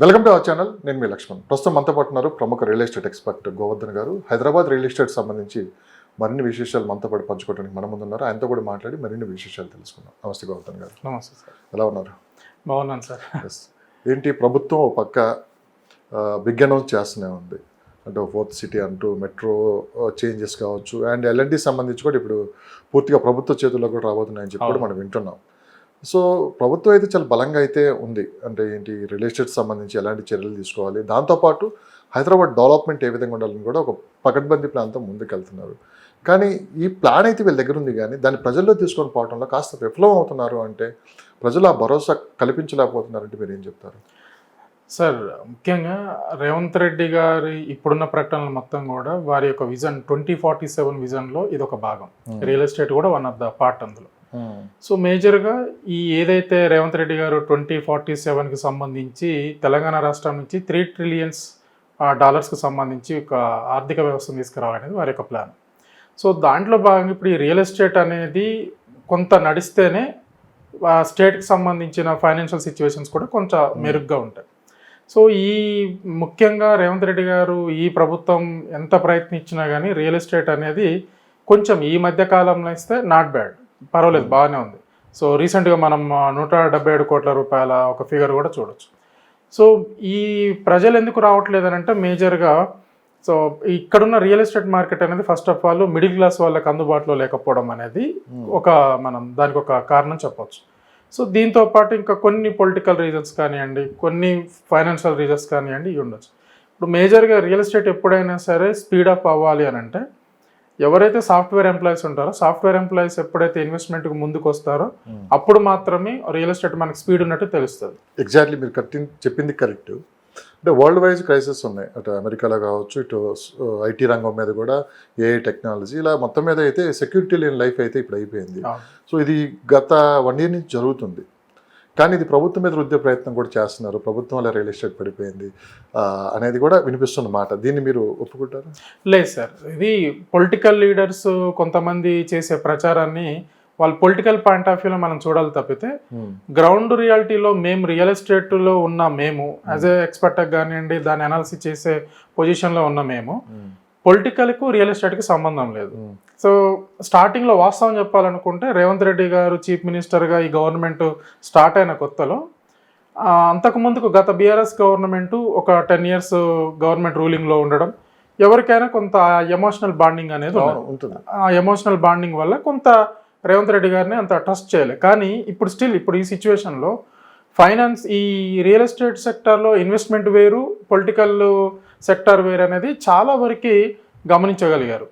Welcome to our channel. నేను మీ లక్ష్మణ్. ప్రస్తుతం మనతో పాటు ఉన్నారు ప్రముఖ రియల్ ఎస్టేట్ ఎక్స్పర్ట్ గోవర్ధన్ గారు. హైదరాబాద్ రియల్ ఎస్టేట్ సంబంధించి మరిన్ని విశేషాలు మనతో పాటు పంచుకోవడానికి మన ముందు ఉన్నారు. ఆయనతో కూడా మాట్లాడి మరిన్ని విశేషాలు తెలుసుకుందాం. నమస్తే గోవర్ధన్ గారు. నమస్తే సార్. ఎలా ఉన్నారు? బాగున్నాను సార్. ఏంటి ప్రభుత్వం ఒక పక్క బిగ్ అనౌన్స్ చేస్తూనే ఉంది, అంటే ఫోర్త్ సిటీ అంటూ మెట్రో చేంజెస్ కావచ్చు, అండ్ ఎల్ఎన్టీ సంబంధించి కూడా ఇప్పుడు పూర్తిగా ప్రభుత్వ చేతుల్లో కూడా రాబోతున్నాయని చెప్పి కూడా మనం వింటున్నాం. సో ప్రభుత్వం అయితే చాలా బలంగా అయితే ఉంది. అంటే ఏంటి రియల్ ఎస్టేట్ సంబంధించి ఎలాంటి చర్యలు తీసుకోవాలి, దాంతోపాటు హైదరాబాద్ డెవలప్మెంట్ ఏ విధంగా ఉండాలని కూడా ఒక పకడ్బందీ ప్లాన్తో ముందుకెళ్తున్నారు. కానీ ఈ ప్లాన్ అయితే వీళ్ళ దగ్గర ఉంది, కానీ దాన్ని ప్రజల్లో తీసుకొని పోవడంలో కాస్త విఫలం అవుతున్నారు. అంటే ప్రజలు ఆ భరోసా కల్పించలేకపోతున్నారంటే మీరు ఏం చెప్తారు? సార్, ముఖ్యంగా రేవంత్ రెడ్డి గారి ఇప్పుడున్న ప్రకటనలు మొత్తం కూడా వారి యొక్క విజన్ 2047 విజన్లో ఇది ఒక భాగం. రియల్ ఎస్టేట్ కూడా వన్ ఆఫ్ ద పార్ట్ అందులో. సో మేజర్గా ఈ ఏదైతే రేవంత్ రెడ్డి గారు 2047కి సంబంధించి తెలంగాణ రాష్ట్రం నుంచి $3 trillion సంబంధించి ఒక ఆర్థిక వ్యవస్థను తీసుకురావాలనేది వారి యొక్క ప్లాన్. సో దాంట్లో భాగంగా ఇప్పుడు ఈ రియల్ ఎస్టేట్ అనేది కొంత నడిస్తేనే స్టేట్కి సంబంధించిన ఫైనాన్షియల్ సిచ్యువేషన్స్ కూడా కొంచెం మెరుగ్గా ఉంటాయి. సో ఈ ముఖ్యంగా రేవంత్ రెడ్డి గారు ఈ ప్రభుత్వం ఎంత ప్రయత్నించినా కానీ రియల్ ఎస్టేట్ అనేది కొంచెం ఈ మధ్య కాలంలో ఇస్తే నాట్ బ్యాడ్, పర్వాలేదు, బాగానే ఉంది. సో రీసెంట్గా మనం 177 కోట్ల రూపాయల ఒక ఫిగర్ కూడా చూడొచ్చు. సో ఈ ప్రజలు ఎందుకు రావట్లేదు అని అంటే మేజర్గా సో ఇక్కడున్న రియల్ ఎస్టేట్ మార్కెట్ అనేది first of all middle class వాళ్ళకి అందుబాటులో లేకపోవడం అనేది ఒక మనం దానికి ఒక కారణం చెప్పొచ్చు. సో దీంతో పాటు ఇంకా కొన్ని పొలిటికల్ రీజన్స్ కానివ్వండి, కొన్ని ఫైనాన్షియల్ రీజన్స్ కానివ్వండి ఇవి ఉండొచ్చు. ఇప్పుడు మేజర్గా రియల్ ఎస్టేట్ ఎప్పుడైనా సరే స్పీడ్ అప్ అవ్వాలి అని అంటే ఎవరైతే సాఫ్ట్వేర్ ఎంప్లాయీస్ ఉంటారో సాఫ్ట్వేర్ ఎంప్లాయీస్ ఎప్పుడైతే ఇన్వెస్ట్మెంట్కి ముందుకు వస్తారో అప్పుడు మాత్రమే రియల్ ఎస్టేట్ మనకి స్పీడ్ ఉన్నట్టు తెలుస్తుంది. ఎగ్జాక్ట్లీ, మీరు చెప్పింది కరెక్ట్. అంటే వరల్డ్ వైజ్ క్రైసిస్ ఉన్నాయి, అటు అమెరికాలో కావచ్చు, ఇటు ఐటీ రంగం మీద కూడా, ఏఐ టెక్నాలజీ, ఇలా మొత్తం మీద అయితే సెక్యూరిటీ లేని లైఫ్ అయితే ఇప్పుడు అయిపోయింది. సో ఇది గత 1 year నుంచి జరుగుతుంది. కానీ ఇది ప్రభుత్వం మీద రుద్దే ప్రయత్నం కూడా చేస్తున్నారు. ప్రభుత్వం వల్ల రియల్ ఎస్టేట్ పడిపోయింది అనేది కూడా వినిపిస్తున్న మాట. దీన్ని మీరు ఒప్పుకుంటారు? లేదు సార్, ఇది పొలిటికల్ లీడర్స్ కొంతమంది చేసే ప్రచారాన్ని వాళ్ళ పొలిటికల్ పాయింట్ ఆఫ్ వ్యూలో మనం చూడాలి తప్పితే గ్రౌండ్ రియాలిటీలో మేము రియల్ ఎస్టేట్లో ఉన్న మేము యాజ్ ఏ ఎక్స్పర్ట్గా కానివ్వండి, దాన్ని అనాలిసిస్ చేసే పొజిషన్లో ఉన్న మేము పొలిటికల్కు రియల్ ఎస్టేట్కి సంబంధం లేదు. సో స్టార్టింగ్లో వాస్తవం చెప్పాలనుకుంటే రేవంత్ రెడ్డి గారు చీఫ్ మినిస్టర్గా ఈ గవర్నమెంట్ స్టార్ట్ అయిన కొత్తలో అంతకుముందుకు గత బీఆర్ఎస్ గవర్నమెంటు ఒక 10 years గవర్నమెంట్ రూలింగ్లో ఉండడం ఎవరికైనా కొంత ఎమోషనల్ బాండింగ్ అనేది ఉంటుంది. ఆ ఎమోషనల్ బాండింగ్ వల్ల కొంత రేవంత్ రెడ్డి గారిని అంత ట్రస్ట్ చేయలేదు. కానీ ఇప్పుడు ఈ సిచ్యువేషన్లో ఫైనాన్స్ ఈ రియల్ ఎస్టేట్ సెక్టార్లో ఇన్వెస్ట్మెంట్ వేరు, పొలిటికల్ సెక్టార్ వేరు అనేది చాలా వరకు గమనించగలిగారు.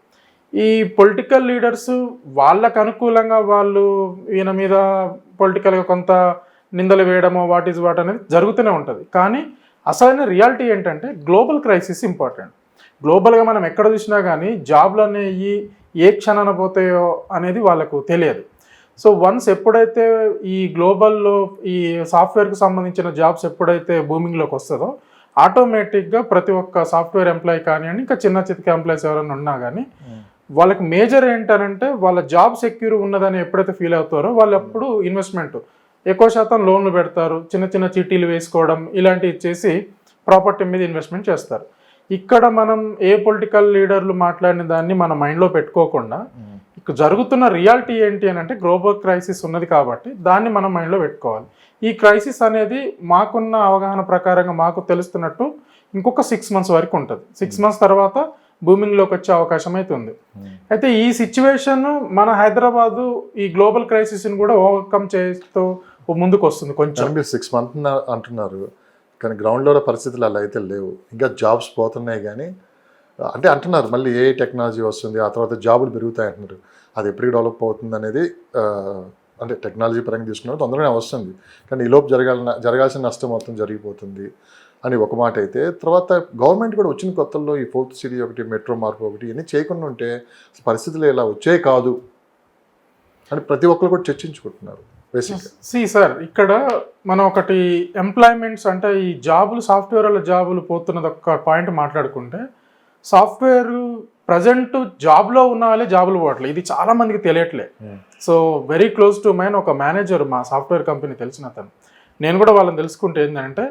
ఈ పొలిటికల్ లీడర్స్ వాళ్ళకు అనుకూలంగా వాళ్ళు ఈయన మీద పొలిటికల్గా కొంత నిందలు వేయడమో వాట్ అనేది జరుగుతూనే ఉంటుంది. కానీ అసలైన రియాలిటీ ఏంటంటే గ్లోబల్ క్రైసిస్ ఇంపార్టెంట్. గ్లోబల్గా మనం ఎక్కడ చూసినా కానీ జాబ్లు అనేవి ఏ క్షణాన పోతాయో అనేది వాళ్ళకు తెలియదు. సో వన్స్ ఎప్పుడైతే ఈ గ్లోబల్లో ఈ సాఫ్ట్వేర్కి సంబంధించిన జాబ్స్ ఎప్పుడైతే బూమింగ్లోకి వస్తుందో ఆటోమేటిక్గా ప్రతి ఒక్క సాఫ్ట్వేర్ ఎంప్లాయీ కానివ్వండి, ఇంకా చిన్న చితక ఎంప్లాయీస్ ఎవరైనా ఉన్నా కానీ వాళ్ళకి మేజర్ ఏంటనంటే వాళ్ళ జాబ్ సెక్యూర్ ఉన్నదని ఎప్పుడైతే ఫీల్ అవుతారో వాళ్ళు అప్పుడు ఇన్వెస్ట్మెంట్ ఎక్కువ శాతం లోన్లు పెడతారు, చిన్న చిన్న చీటీలు వేసుకోవడం ఇలాంటివి చేసి ప్రాపర్టీ మీద ఇన్వెస్ట్మెంట్ చేస్తారు. ఇక్కడ మనం ఏ పొలిటికల్ లీడర్లు మాట్లాడిన దాన్ని మన మైండ్లో పెట్టుకోకుండా ఇక్కడ జరుగుతున్న రియాలిటీ ఏంటి అని అంటే గ్లోబల్ క్రైసిస్ ఉన్నది కాబట్టి దాన్ని మనం మైండ్లో పెట్టుకోవాలి. ఈ క్రైసిస్ అనేది మాకున్న అవగాహన ప్రకారంగా మాకు తెలుస్తున్నట్టు ఇంకొక 6 months వరకు ఉంటుంది. 6 months తర్వాత బూమింగ్లోకి వచ్చే అవకాశం అయితే ఉంది. అయితే ఈ సిచ్యువేషన్ మన హైదరాబాదు ఈ గ్లోబల్ క్రైసిస్ని కూడా ఓవర్కమ్ చేస్తూ ముందుకు వస్తుంది. కొంచెం మీరు 6 months అంటున్నారు, కానీ గ్రౌండ్లో పరిస్థితులు అలా అయితే లేవు. ఇంకా జాబ్స్ పోతున్నాయి, కానీ అంటే అంటున్నారు మళ్ళీ ఏ టెక్నాలజీ వస్తుంది, ఆ తర్వాత జాబులు పెరుగుతాయి అంటున్నారు. అది ఎప్పటికి డెవలప్ అవుతుంది అనేది అంటే టెక్నాలజీ పరంగా తీసుకున్నప్పుడు తొందరగానే వస్తుంది, కానీ ఈలోపు జరగాల్సిన నష్టం మొత్తం జరిగిపోతుంది అని ఒక మాట అయితే, తర్వాత గవర్నమెంట్ కూడా వచ్చిన కొత్తల్లో ఈ ఫోర్త్ సిటీ ఒకటి, మెట్రో మార్పు ఒకటి, ఇవన్నీ చేయకుండా ఉంటే పరిస్థితులు ఇలా వచ్చే కాదు అని ప్రతి ఒక్కరు కూడా చర్చించుకుంటున్నారు. సార్, ఇక్కడ మనం ఒకటి ఎంప్లాయ్మెంట్స్ అంటే ఈ జాబులు సాఫ్ట్వేర్ జాబులు పోతున్నది ఒక పాయింట్ మాట్లాడుకుంటే, సాఫ్ట్వేర్ ప్రజెంట్ జాబ్లో ఉన్న వాళ్ళే జాబులు పోవట్లేదు. ఇది చాలా మందికి తెలియట్లే. So very close to mine ఒక మేనేజర్ మా సాఫ్ట్వేర్ కంపెనీ తెలిసిన అతను, నేను కూడా వాళ్ళని తెలుసుకుంటే ఏంటంటే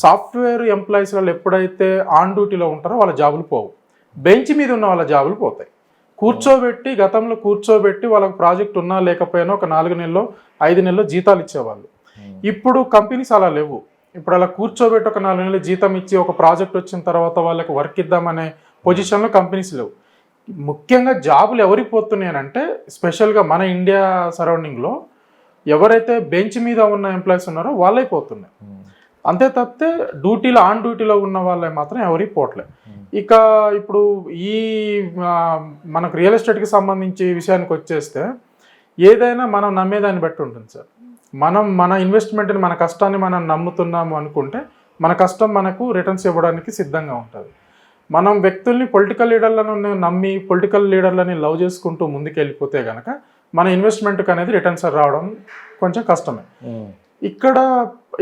సాఫ్ట్వేర్ ఎంప్లాయీస్ వాళ్ళు ఎప్పుడైతే ఆన్ డ్యూటీలో ఉంటారో వాళ్ళ జాబులు పోవు, బెంచ్ మీద ఉన్న వాళ్ళ జాబులు పోతాయి. కూర్చోబెట్టి గతంలో కూర్చోబెట్టి వాళ్ళకి ప్రాజెక్ట్ ఉన్నా లేకపోయినా ఒక 4 నెలలో 5 నెలల్లో జీతాలు ఇచ్చేవాళ్ళు. ఇప్పుడు కంపెనీస్ అలా లేవు. ఇప్పుడు అలా కూర్చోబెట్టి ఒక 4 నెలలు జీతం ఇచ్చి ఒక ప్రాజెక్ట్ వచ్చిన తర్వాత వాళ్ళకి వర్క్ ఇద్దామనే పొజిషన్లో కంపెనీస్ లేవు. ముఖ్యంగా జాబులు ఎవరికి పోతున్నాయనంటే స్పెషల్గా మన ఇండియా సరౌండింగ్లో ఎవరైతే బెంచ్ మీద ఉన్న ఎంప్లాయీస్ ఉన్నారో వాళ్ళే పోతున్నాయి. అంతే తప్పితే ఆన్ డ్యూటీలో ఉన్న వాళ్ళే మాత్రం ఎవరికి పోవట్లేదు. ఇక ఇప్పుడు ఈ మనకు రియల్ ఎస్టేట్కి సంబంధించి విషయానికి వచ్చేస్తే ఏదైనా మనం నమ్మేదాన్ని బట్టి ఉంటుంది సార్. మన ఇన్వెస్ట్మెంట్ని, మన కష్టాన్ని మనం నమ్ముతున్నాము అనుకుంటే మన కష్టం మనకు రిటర్న్స్ ఇవ్వడానికి సిద్ధంగా ఉంటుంది. మనం వ్యక్తుల్ని, పొలిటికల్ లీడర్లను నమ్మి పొలిటికల్ లీడర్లని లవ్ చేసుకుంటూ ముందుకు వెళ్ళిపోతే కనుక మన ఇన్వెస్ట్మెంట్కి అనేది రిటర్న్స్ రావడం కొంచెం కష్టమే. ఇక్కడ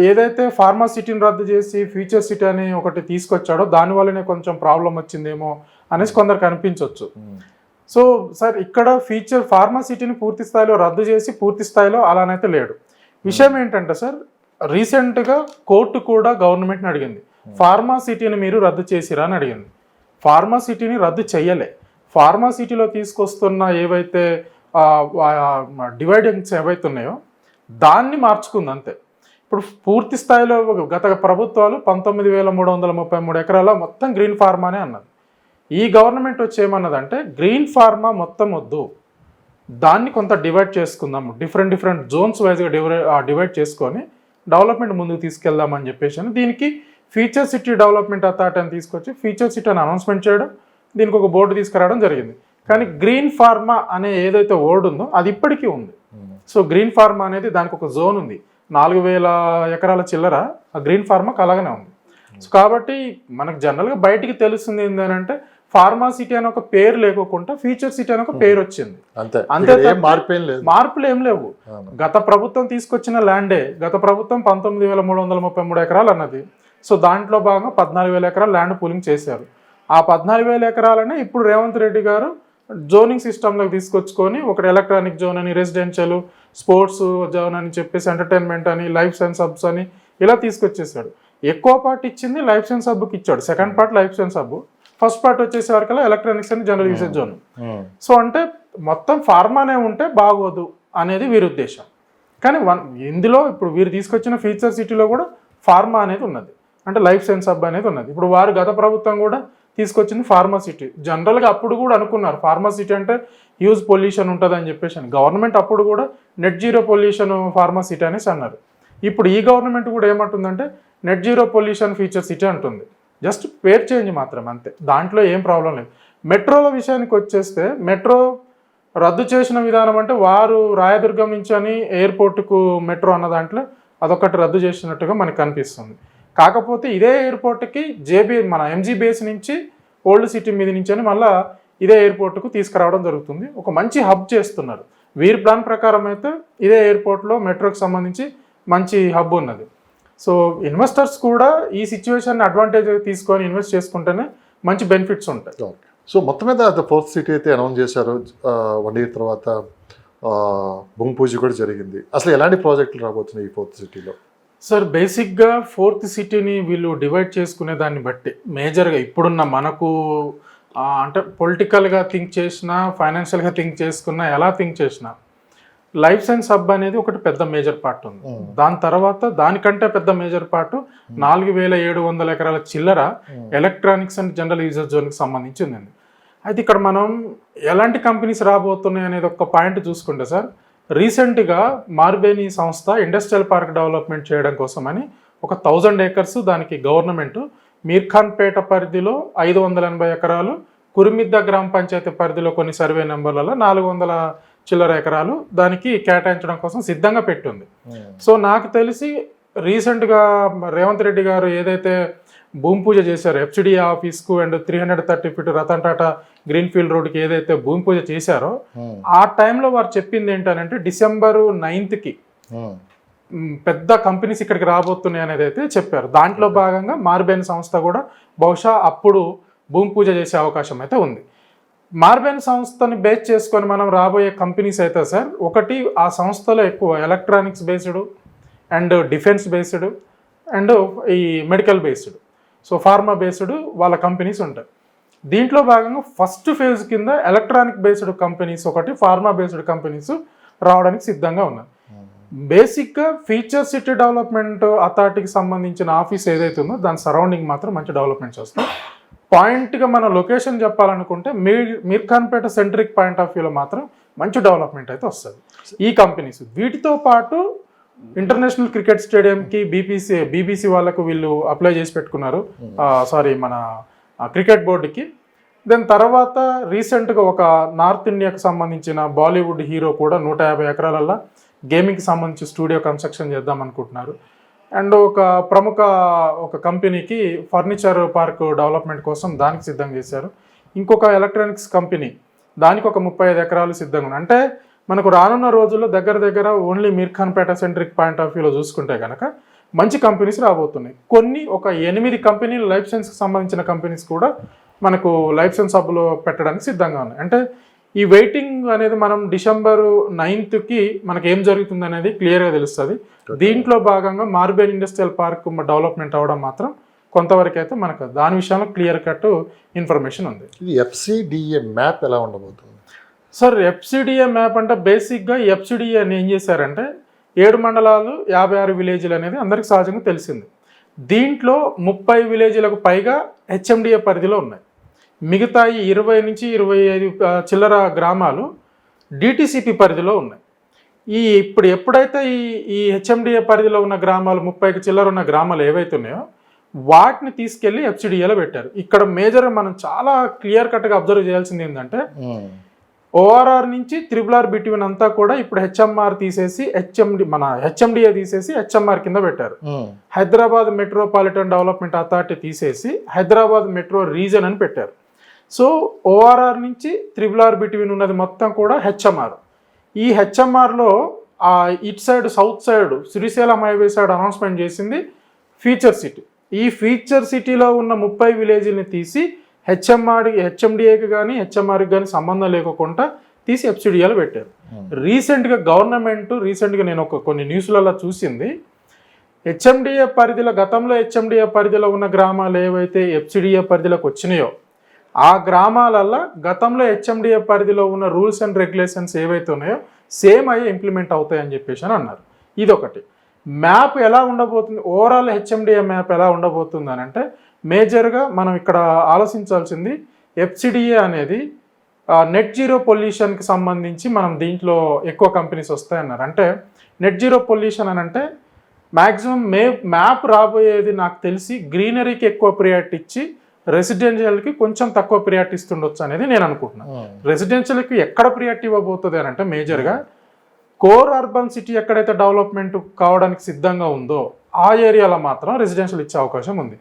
ఏదైతే ఫార్మా సిటీని రద్దు చేసి ఫ్యూచర్ సిటీ అని ఒకటి తీసుకొచ్చాడో దానివల్లనే కొంచెం ప్రాబ్లం వచ్చిందేమో అనేసి కొందరికి అనిపించవచ్చు. సో సార్, ఇక్కడ ఫార్మా సిటీని పూర్తి స్థాయిలో రద్దు చేసి పూర్తి స్థాయిలో అలానైతే లేడు. విషయం ఏంటంటే సార్, రీసెంట్గా కోర్టు కూడా గవర్నమెంట్ని అడిగింది, ఫార్మా సిటీని మీరు రద్దు చేసిరా అని అడిగింది. ఫార్మా సిటీని రద్దు చెయ్యలే. ఫార్మా సిటీలో తీసుకొస్తున్న ఏవైతే డివైడెన్స్ ఏవైతే ఉన్నాయో దాన్ని మార్చుకుంది అంతే. ఇప్పుడు పూర్తి స్థాయిలో గత ప్రభుత్వాలు 19,333 ఎకరాల మొత్తం గ్రీన్ ఫార్మానే అన్నది. ఈ గవర్నమెంట్ వచ్చి ఏమన్నదంటే గ్రీన్ ఫార్మా మొత్తం వద్దు, దాన్ని కొంత డివైడ్ చేసుకుందాము, డిఫరెంట్ జోన్స్ వైజ్గా డివైడ్ చేసుకొని డెవలప్మెంట్ ముందుకు తీసుకెళ్దామని చెప్పేసి దీనికి ఫ్యూచర్ సిటీ డెవలప్మెంట్ అథారిటీ అని తీసుకొచ్చి ఫ్యూచర్ సిటీ అని అనౌన్స్మెంట్ చేయడం, దీనికి ఒక బోర్డు తీసుకురావడం జరిగింది. కానీ గ్రీన్ ఫార్మా అనే ఏదైతే వర్డ్ ఉందో అది ఇప్పటికీ ఉంది. సో గ్రీన్ ఫార్మా అనేది దానికి ఒక జోన్ ఉంది, 4,000 ఎకరాల చిల్లర ఆ గ్రీన్ ఫార్మాకి అలాగనే ఉంది. సో కాబట్టి మనకు జనరల్గా బయటికి తెలుస్తుంది ఏంటంటే ఫార్మా సిటీ అని ఒక పేరు లేకోకుండా ఫ్యూచర్ సిటీ అని ఒక పేరు వచ్చింది. అంతే, మార్పులు ఏం లేవు. గత ప్రభుత్వం తీసుకొచ్చిన ల్యాండే, గత ప్రభుత్వం 19,333 ఎకరాలు అన్నది. సో దాంట్లో భాగంగా 14,000 ఎకరాలు ల్యాండ్ పూలింగ్ చేశారు. ఆ 14,000 ఎకరాలనే ఇప్పుడు రేవంత్ రెడ్డి గారు జోనింగ్ సిస్టంలోకి తీసుకొచ్చుకొని ఒకటి ఎలక్ట్రానిక్ జోన్ అని, రెసిడెన్షియల్, స్పోర్ట్స్ జోన్ అని చెప్పేసి, ఎంటర్టైన్మెంట్ అని, లైఫ్ సైన్స్ హబ్స్ అని ఇలా తీసుకొచ్చేసాడు. ఎక్కువ పార్ట్ ఇచ్చింది లైఫ్ సైన్స్ హబ్కి ఇచ్చాడు, second part life science hub, first part వచ్చేసే వరకల్లా ఎలక్ట్రానిక్స్ అని జనరల్ యూసేజ్ జోన్. సో అంటే మొత్తం ఫార్మానే ఉంటే బాగోదు అనేది వీరి ఉద్దేశం. కానీ ఇందులో ఇప్పుడు వీరు తీసుకొచ్చిన ఫ్యూచర్ సిటీలో కూడా ఫార్మా అనేది ఉన్నది, అంటే లైఫ్ సైన్స్ హబ్ అనేది ఉన్నది. ఇప్పుడు వారు గత ప్రభుత్వం కూడా తీసుకొచ్చింది ఫార్మా సిటీ. జనరల్గా అప్పుడు కూడా అనుకున్నారు ఫార్మా సిటీ అంటే హ్యూజ్ పొల్యూషన్ ఉంటుంది అని చెప్పేసి గవర్నమెంట్ అప్పుడు కూడా net zero pollution pharma city అనేసి అన్నారు. ఇప్పుడు ఈ గవర్నమెంట్ కూడా ఏమంటుందంటే net zero pollution future city అంటుంది. జస్ట్ పేరు చేంజ్ మాత్రం అంతే, దాంట్లో ఏం ప్రాబ్లం లేదు. మెట్రోల విషయానికి వచ్చేస్తే మెట్రో రద్దు చేసిన విధానం అంటే వారు రాయదుర్గం నుంచి అని ఎయిర్పోర్టుకు మెట్రో అన్న దాంట్లో అదొకటి రద్దు చేసినట్టుగా మనకు కనిపిస్తుంది. కాకపోతే ఇదే ఎయిర్పోర్ట్కి మన ఎంజీ బేస్ నుంచి ఓల్డ్ సిటీ మీద నుంచి అని మళ్ళీ ఇదే ఎయిర్పోర్ట్కు తీసుకురావడం జరుగుతుంది. ఒక మంచి హబ్ చేస్తున్నారు వీరి ప్లాన్ ప్రకారం. అయితే ఇదే ఎయిర్పోర్ట్లో మెట్రోకి సంబంధించి మంచి హబ్ ఉన్నది. సో ఇన్వెస్టర్స్ కూడా ఈ సిచ్యువేషన్ అడ్వాంటేజ్ తీసుకొని ఇన్వెస్ట్ చేసుకుంటేనే మంచి బెనిఫిట్స్ ఉంటాయి. సో మొత్తం మీద ఫోర్త్ సిటీ అయితే అనౌన్స్ చేశారు. 1 year తర్వాత భూమి పూజ కూడా జరిగింది. అసలు ఎలాంటి ప్రాజెక్టులు రాబోతున్నాయి ఈ ఫోర్త్ సిటీలో? సార్, బేసిక్గా ఫోర్త్ సిటీని వీళ్ళు డివైడ్ చేసుకునే దాన్ని బట్టి మేజర్గా ఇప్పుడున్న మనకు అంటే పొలిటికల్గా థింక్ చేసినా, ఫైనాన్షియల్గా థింక్ చేసుకున్నా, ఎలా థింక్ చేసినా లైఫ్ సైన్స్ హబ్ అనేది ఒకటి పెద్ద మేజర్ పార్ట్ ఉంది. దాని తర్వాత దానికంటే పెద్ద మేజర్ పార్ట్ 4,700 ఎకరాల చిల్లర ఎలక్ట్రానిక్స్ అండ్ జనరల్ యూజర్ జోన్కి సంబంధించి ఉంది. అయితే ఇక్కడ మనం ఎలాంటి కంపెనీస్ రాబోతున్నాయి అనేది ఒక పాయింట్ చూసుకుంటే సార్, రీసెంట్గా మార్బేని సంస్థ ఇండస్ట్రియల్ పార్క్ డెవలప్మెంట్ చేయడం కోసమని ఒక 1000 acres దానికి గవర్నమెంట్ మీర్ఖాన్పేట పరిధిలో 580 ఎకరాలు, కురిమిద్ద గ్రామ పంచాయతీ పరిధిలో కొన్ని సర్వే నెంబర్లలో 400 చిల్లర ఎకరాలు దానికి కేటాయించడం కోసం సిద్ధంగా పెట్టుంది. సో నాకు తెలిసి రీసెంట్గా రేవంత్ రెడ్డి గారు ఏదైతే భూమి పూజ చేశారో ఎఫ్సిడిఏ ఆఫీస్కు and 330 feet Ratan Tata greenfield రోడ్కి ఏదైతే భూమి పూజ చేశారో ఆ టైంలో వారు చెప్పింది ఏంటంటే December 9th పెద్ద కంపెనీస్ ఇక్కడికి రాబోతున్నాయి అనేది అయితే చెప్పారు. దాంట్లో భాగంగా మార్బేన్ సంస్థ కూడా బహుశా అప్పుడు భూమి పూజ చేసే అవకాశం అయితే ఉంది. మార్బేన్ సంస్థని బేస్ చేసుకొని మనం రాబోయే కంపెనీస్ అయితే సార్, ఒకటి ఆ సంస్థలో ఎక్కువ electronics based and defence based and ఈ medical based, so pharma based వాళ్ళ కంపెనీస్ ఉంటాయి. దీంట్లో భాగంగా ఫస్ట్ ఫేజ్ కింద ఎలక్ట్రానిక్ బేస్డ్ కంపెనీస్ ఒకటి, ఫార్మా బేస్డ్ కంపెనీస్ రావడానికి సిద్ధంగా ఉన్నాయి. బేసిక్గా ఫీచర్ సిటీ డెవలప్మెంట్ అథారిటీకి సంబంధించిన ఆఫీస్ ఏదైతే ఉందో దాని సరౌండింగ్ మాత్రం మంచి డెవలప్మెంట్స్ వస్తాయి. పాయింట్గా మన లొకేషన్ చెప్పాలనుకుంటే మీర్ఖాన్పేట సెంట్రిక్ పాయింట్ ఆఫ్ వ్యూలో మాత్రం మంచి డెవలప్మెంట్ అయితే వస్తుంది ఈ కంపెనీస్. వీటితో పాటు ఇంటర్నేషనల్ క్రికెట్ స్టేడియంకి బీబీసీ వాళ్ళకు వీళ్ళు అప్లై చేసి పెట్టుకున్నారు, సారీ మన క్రికెట్ బోర్డుకి. దెన్ తర్వాత రీసెంట్గా ఒక నార్త్ ఇండియాకి సంబంధించిన బాలీవుడ్ హీరో కూడా 150 ఎకరాలల్లో గేమింగ్కి సంబంధించి స్టూడియో కన్స్ట్రక్షన్ చేద్దాం అనుకుంటున్నారు. అండ్ ఒక కంపెనీకి ఫర్నిచర్ పార్క్ డెవలప్మెంట్ కోసం దానికి సిద్ధం చేశారు. ఇంకొక ఎలక్ట్రానిక్స్ కంపెనీ దానికి ఒక 35 ఎకరాలు సిద్ధంగా ఉన్నాయి. అంటే మనకు రానున్న రోజుల్లో దగ్గర only Meerkhanpet centric point of వ్యూలో చూసుకుంటే కనుక మంచి కంపెనీస్ రాబోతున్నాయి. ఒక 8 కంపెనీలు లైఫ్ సైన్స్కి సంబంధించిన కంపెనీస్ కూడా మనకు లైఫ్ సైన్స్ హబ్లో పెట్టడానికి సిద్ధంగా ఉన్నాయి. అంటే ఈ వెయిటింగ్ అనేది మనం December 9th మనకి ఏం జరుగుతుంది అనేది క్లియర్గా తెలుస్తుంది. దీంట్లో భాగంగా మార్బెల్ ఇండస్ట్రియల్ పార్క్ డెవలప్మెంట్ అవ్వడం మాత్రం కొంతవరకు అయితే మనకు దాని విషయంలో క్లియర్ కట్ ఇన్ఫర్మేషన్ ఉంది. ఇది FCDA మ్యాప్ ఎలా ఉండబోతుంది సార్? FCDA మ్యాప్ అంటే బేసిక్గా FCDA అని ఏం చేశారంటే 7 మండలాలు 56 విలేజ్లు అనేది అందరికి సహజంగా తెలిసింది. దీంట్లో 30 విలేజ్లకు పైగా HMDA పరిధిలో ఉన్నాయి. మిగతా 20 నుంచి 25 చిల్లర గ్రామాలు DTCP పరిధిలో ఉన్నాయి. ఎప్పుడైతే ఈ HMDA పరిధిలో ఉన్న గ్రామాలు 30కి చిల్లర ఉన్న గ్రామాలు ఏవైతే ఉన్నాయో వాటిని తీసుకెళ్ళి FCDAలో పెట్టారు. ఇక్కడ మేజర్ మనం చాలా క్లియర్ కట్గా అబ్జర్వ్ చేయాల్సింది ఏంటంటే ORR నుంచి RRR బిట్వీన్ అంతా కూడా ఇప్పుడు HMR తీసేసి HMDA తీసేసి HMR కింద పెట్టారు. హైదరాబాద్ మెట్రోపాలిటన్ డెవలప్మెంట్ అథారిటీ తీసేసి హైదరాబాద్ మెట్రో రీజన్ అని పెట్టారు. సో ORR నుంచి RRR బిట్వీన్ ఉన్నది మొత్తం కూడా HMR. ఈ HMRలో east side south side Srisailam highway side announcement చేసింది ఫీచర్ సిటీ. ఈ ఫీచర్ సిటీలో ఉన్న 30 విలేజ్ని తీసి HMDAకి కానీ HMRకి కానీ సంబంధం లేకుండా తీసి FCDAలో పెట్టారు. రీసెంట్గా గవర్నమెంట్ నేను కొన్ని న్యూస్లలో చూసింది, HMDA పరిధిలో గతంలో HMDA పరిధిలో ఉన్న గ్రామాలు ఏవైతే FCDA పరిధిలోకి వచ్చినాయో ఆ గ్రామాలల్లో గతంలో HMDA పరిధిలో ఉన్న రూల్స్ అండ్ రెగ్యులేషన్స్ ఏవైతే ఉన్నాయో సేమ్ అయ్యే ఇంప్లిమెంట్ అవుతాయని చెప్పేసి అని అన్నారు. ఇదొకటి. మ్యాప్ ఎలా ఉండబోతుంది, ఓవరాల్ HMDA మ్యాప్ ఎలా ఉండబోతుంది అని అంటే మేజర్గా మనం ఇక్కడ ఆలోచించాల్సింది FCDA అనేది నెట్ జీరో పొల్యూషన్కి సంబంధించి మనం దీంట్లో ఎక్కువ కంపెనీస్ వస్తాయన్నారు. అంటే నెట్ జీరో పొల్యూషన్ అని అంటే మ్యాక్సిమం మ్యాప్ రాబోయేది నాకు తెలిసి గ్రీనరీకి ఎక్కువ ప్రియారిటీ ఇచ్చి రెసిడెన్షియల్కి కొంచెం తక్కువ ప్రియారిటీ ఇస్తుండొచ్చు అనేది నేను అనుకుంటున్నాను. రెసిడెన్షియల్కి ఎక్కడ ప్రియారిటీ ఇవ్వబోతుంది అని అంటే మేజర్గా కోర్ అర్బన్ సిటీ ఎక్కడైతే డెవలప్మెంట్ కావడానికి సిద్ధంగా ఉందో ఆ ఏరియాలో మాత్రం రెసిడెన్షియల్ ఇచ్చే అవకాశం ఉంది.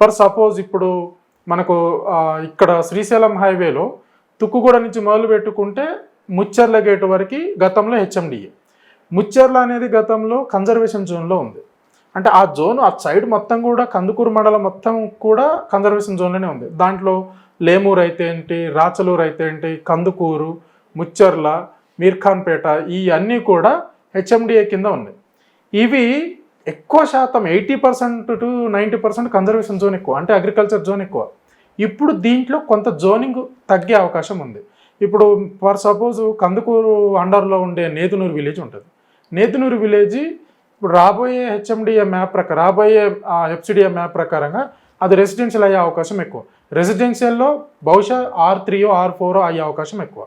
ఫర్ సపోజ్ ఇప్పుడు మనకు ఇక్కడ శ్రీశైలం హైవేలో తుక్కుగూడ నుంచి మొదలు పెట్టుకుంటే ముచ్చర్ల గేటు వరకు గతంలో HMDA. ముచ్చర్ల అనేది గతంలో కన్జర్వేషన్ జోన్లో ఉంది. అంటే ఆ జోన్ ఆ సైడ్ మొత్తం కూడా కందుకూరు మండలం మొత్తం కూడా కన్జర్వేషన్ జోన్లోనే ఉంది. దాంట్లో లేమూరు అయితే ఏంటి, రాచలూరు అయితే ఏంటి, కందుకూరు, ముచ్చర్ల, మీర్ఖాన్పేట ఈ అన్నీ కూడా HMDA కింద ఉన్నాయి. ఇవి ఎక్కువ శాతం 80% to 90% కన్జర్వేషన్ జోన్ ఎక్కువ, అంటే అగ్రికల్చర్ జోన్ ఎక్కువ. ఇప్పుడు దీంట్లో కొంత జోనింగ్ తగ్గే అవకాశం ఉంది. ఇప్పుడు ఫర్ సపోజ్ కందుకూరు అండర్లో ఉండే నేదునూరు విలేజ్ ఉంటుంది. నేదునూరు విలేజ్ ఇప్పుడు రాబోయే HMDA మ్యాప్ ప్రకారం, రాబోయే FCDA మ్యాప్ ప్రకారంగా అది రెసిడెన్షియల్ అయ్యే అవకాశం ఎక్కువ. రెసిడెన్షియల్లో బహుశా R3 R4 అయ్యే అవకాశం ఎక్కువ.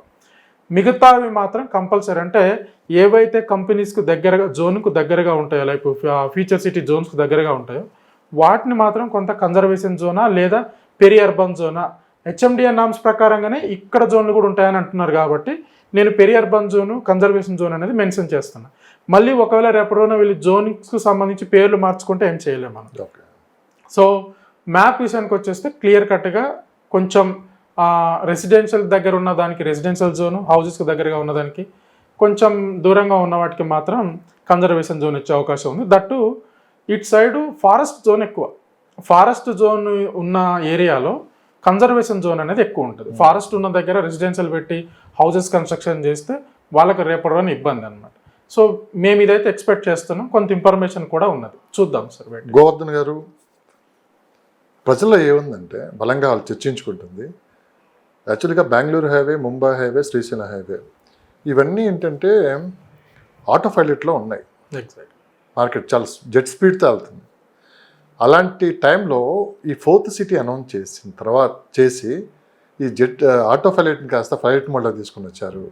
మిగతావి మాత్రం కంపల్సరీ, అంటే ఏవైతే కంపెనీస్కు దగ్గరగా జోన్కు దగ్గరగా ఉంటాయో, లైక్ ఫ్యూచర్ సిటీ జోన్స్కు దగ్గరగా ఉంటాయో వాటిని మాత్రం కొంత కన్జర్వేషన్ జోనా లేదా peri urban Zona, HMDA norms ప్రకారంగానే ఇక్కడ జోన్లు కూడా ఉంటాయని అంటున్నారు. కాబట్టి నేను peri urban zone, conservation zone అనేది మెన్షన్ చేస్తున్నాను. మళ్ళీ ఒకవేళ రేపు రోజున వీళ్ళు జోన్స్కు సంబంధించి పేర్లు మార్చుకుంటే ఏం చేయలేము మనం. సో మ్యాప్ విషయానికి వచ్చేస్తే క్లియర్ కట్గా కొంచెం రెసిడెన్షియల్ దగ్గర ఉన్న దానికి రెసిడెన్షియల్ జోను, హౌజెస్కి దగ్గరగా ఉన్నదానికి కొంచెం దూరంగా ఉన్న వాటికి మాత్రం కన్జర్వేషన్ జోన్ ఇచ్చే అవకాశం ఉంది. దట్టు ఇటు సైడు ఫారెస్ట్ జోన్ ఎక్కువ. ఫారెస్ట్ జోన్ ఉన్న ఏరియాలో కన్జర్వేషన్ జోన్ అనేది ఎక్కువ ఉంటుంది. ఫారెస్ట్ ఉన్న దగ్గర రెసిడెన్షియల్ పెట్టి హౌజెస్ కన్స్ట్రక్షన్ చేస్తే వాళ్ళకి రేపటి ఇబ్బంది అనమాట. సో మేము ఇదైతే ఎక్స్పెక్ట్ చేస్తున్నాం, కొంత ఇన్ఫర్మేషన్ కూడా ఉన్నది, చూద్దాం సార్. గోవర్ధన్ గారు, ప్రజల్లో ఏముందంటే బలంగా వాళ్ళు చర్చించుకుంటుంది యాక్చువల్గా Bengaluru highway, Mumbai highway, Srisailam highway ఇవన్నీ ఏంటంటే ఆటో పైలట్లో ఉన్నాయి. మార్కెట్ చాలా జెట్ స్పీడ్తో వెళ్తుంది. అలాంటి టైంలో ఈ 4th సిటీ అనౌన్స్ చేసిన తర్వాత ఈ ఆటో పైలట్ని కాస్త ఫ్లైట్ మోడ్లో తీసుకుని వచ్చారు,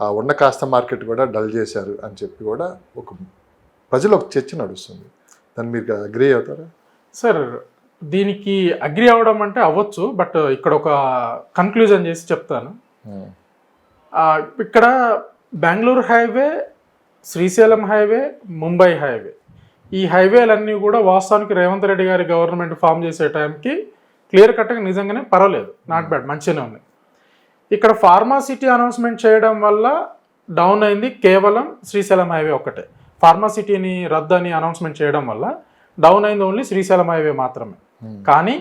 ఆ ఉన్న కాస్త మార్కెట్ కూడా డల్ చేశారు అని చెప్పి కూడా ప్రజలు ఒక చర్చ నడుస్తుంది. దాన్ని మీరు అగ్రీ అవుతారా? సార్ దీనికి అగ్రి అవ్వడం అంటే అవ్వచ్చు, బట్ ఇక్కడ ఒక కన్క్లూజన్ చేసి చెప్తాను. ఇక్కడ Bengaluru highway, Srisailam highway, Mumbai highway, ఈ హైవేలన్నీ కూడా వాస్తవానికి రేవంత్ రెడ్డి గారి గవర్నమెంట్ ఫామ్ చేసే టైంకి క్లియర్ కట్గా నిజంగానే పర్వాలేదు, నాట్ బ్యాడ్, మంచిగానే ఉంది. ఇక్కడ ఫార్మాసిటీ అనౌన్స్మెంట్ చేయడం వల్ల డౌన్ అయింది కేవలం శ్రీశైలం హైవే ఒక్కటే. ఫార్మాసిటీని రద్దు అని అనౌన్స్మెంట్ చేయడం వల్ల డౌన్ అయింది ఓన్లీ శ్రీశైలం హైవే మాత్రమే. కానీ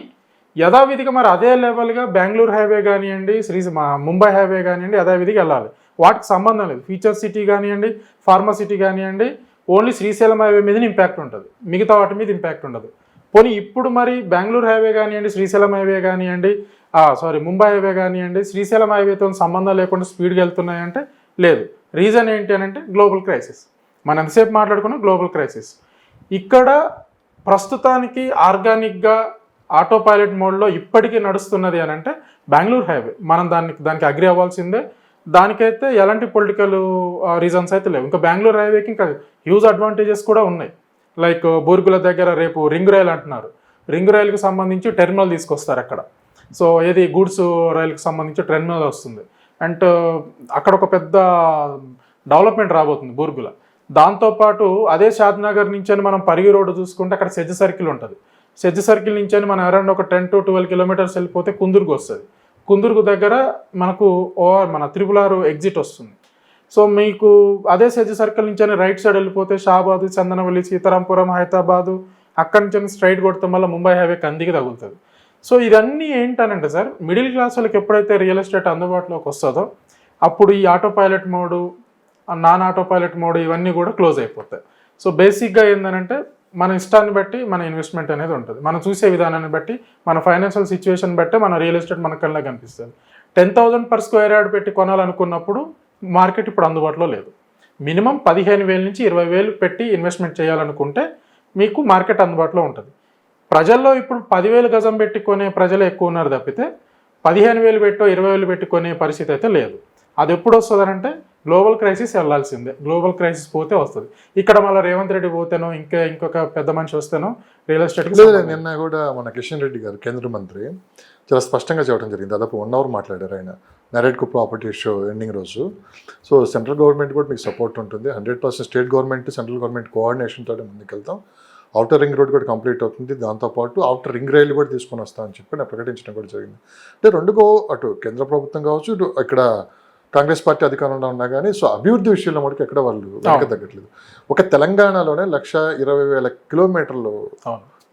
యథావిధిగా మరి అదే లెవెల్గా బెంగళూరు హైవే కానివ్వండి, ముంబై హైవే కానివ్వండి, యథావిధిగా వెళ్ళాలి, వాటికి సంబంధం లేదు. ఫీచర్ సిటీ కానివ్వండి, ఫార్మాసిటీ కానివ్వండి, ఓన్లీ శ్రీశైలం హైవే మీద ఇంపాక్ట్ ఉంటుంది, మిగతా వాటి మీద ఇంపాక్ట్ ఉండదు. పోనీ ఇప్పుడు మరి బెంగళూరు హైవే కానివ్వండి, శ్రీశైలం హైవే కానివ్వండి, ముంబై హైవే కానివ్వండి, శ్రీశైలం హైవేతో సంబంధం లేకుండా స్పీడ్గా వెళ్తున్నాయంటే లేదు. రీజన్ ఏంటి అని అంటే గ్లోబల్ క్రైసిస్. మనం ఎంతసేపు మాట్లాడుకున్న గ్లోబల్ క్రైసిస్. ఇక్కడ ప్రస్తుతానికి ఆర్గానిక్గా ఆటో పైలట్ మోడ్లో ఇప్పటికీ నడుస్తున్నది అని అంటే బెంగళూరు హైవే. మనం దానికి అగ్రి అవ్వాల్సిందే. దానికైతే ఎలాంటి పొలిటికల్ రీజన్స్ అయితే లేవు. ఇంకా బెంగళూరు హైవేకి ఇంకా హ్యూజ్ అడ్వాంటేజెస్ కూడా ఉన్నాయి. లైక్ బూర్గుల దగ్గర రేపు రింగ్ రైల్ అంటున్నారు, రింగ్ రైలుకి సంబంధించి టెర్మినల్ తీసుకొస్తారు అక్కడ. సో ఏది గూడ్స్ రైలుకి సంబంధించి టెర్మినల్ వస్తుంది. అండ్ అక్కడ ఒక పెద్ద డెవలప్మెంట్ రాబోతుంది బూర్గుల. దాంతోపాటు అదే షాద్నగర్ నుంచి మనం పరిగి రోడ్డు చూసుకుంటే అక్కడ సెజ్ సర్కిల్ ఉంటుంది. సెజ్ సర్కిల్ నుంచి మనం అరౌండ్ ఒక 10 to 12 కిలోమీటర్స్ వెళ్ళిపోతే కుందుర్గు వస్తుంది. కుందుర్గు దగ్గర మనకు మన త్రిపులారు ఎగ్జిట్ వస్తుంది. సో మీకు అదే సెజ్ సర్కిల్ నుంచి రైట్ సైడ్ వెళ్ళిపోతే షాబాదు, చందనవల్లి, సీతారాంపురం, హైదరాబాదు, అక్కడి నుంచి స్ట్రైట్ కొడతాం వల్ల ముంబై హైవే కందికి తగులుతుంది. సో ఇవన్నీ ఏంటనంటే సార్, మిడిల్ క్లాస్ వాళ్ళకి ఎప్పుడైతే రియల్ ఎస్టేట్ అందుబాటులోకి వస్తుందో అప్పుడు ఈ auto pilot mode, non auto pilot mode ఇవన్నీ కూడా క్లోజ్ అయిపోతాయి. సో బేసిక్గా ఏంటంటే మన ఇష్టాన్ని బట్టి మన ఇన్వెస్ట్మెంట్ అనేది ఉంటుంది. మనం చూసే విధానాన్ని బట్టి, మన ఫైనాన్షియల్ సిచ్యువేషన్ బట్టే మన రియల్ ఎస్టేట్ మన కళ్ళ కనిపిస్తుంది. 10,000 per square yard పెట్టి కొనాలనుకున్నప్పుడు మార్కెట్ ఇప్పుడు అందుబాటులో లేదు. మినిమం 15,000 నుంచి 20,000 పెట్టి ఇన్వెస్ట్మెంట్ చేయాలనుకుంటే మీకు మార్కెట్ అందుబాటులో ఉంటుంది. ప్రజల్లో ఇప్పుడు 10,000 గజం పెట్టి కొనే ప్రజలు ఎక్కువ ఉన్నారు తప్పితే 15,000 పెట్టో 20,000 పెట్టి కొనే పరిస్థితి అయితే లేదు. అది ఎప్పుడు వస్తుందనంటే గ్లోబల్ క్రైసిస్ వెళ్ళాల్సిందే. గ్లోబల్ క్రైసిస్ పోతే వస్తుంది. ఇక్కడ మళ్ళీ రేవంత్ రెడ్డి పోతేనో ఇంకొక పెద్ద మనిషి వస్తేనో రియల్ ఎస్టేట్. నిన్న కూడా మన కిషన్ రెడ్డి గారు కేంద్ర మంత్రి చాలా స్పష్టంగా చెప్పడం జరిగింది. దాదాపు 1 hour మాట్లాడారు ఆయన నారాయణకు ప్రాపర్టీ షో ఎండింగ్ రోజు. సో సెంట్రల్ గవర్నమెంట్ కూడా మీకు సపోర్ట్ ఉంటుంది, 100% state government central government coordination తోటి ముందుకెళ్తాం. అవుటర్ రింగ్ రోడ్ కూడా కంప్లీట్ అవుతుంది, దాంతోపాటు అవుటర్ రింగ్ రైలు కూడా తీసుకొని వస్తామని చెప్పి నేను ప్రకటించడం కూడా జరిగింది. అంటే అటు కేంద్ర ప్రభుత్వం కావచ్చు, ఇటు ఇక్కడ కాంగ్రెస్ పార్టీ అధికారంలో ఉన్నా కానీ సో అభివృద్ధి విషయంలో మటుకు ఎక్కడ వాళ్ళు వెనక తగ్గట్లేదు. ఒక తెలంగాణలోనే 120,000 కిలోమీటర్లు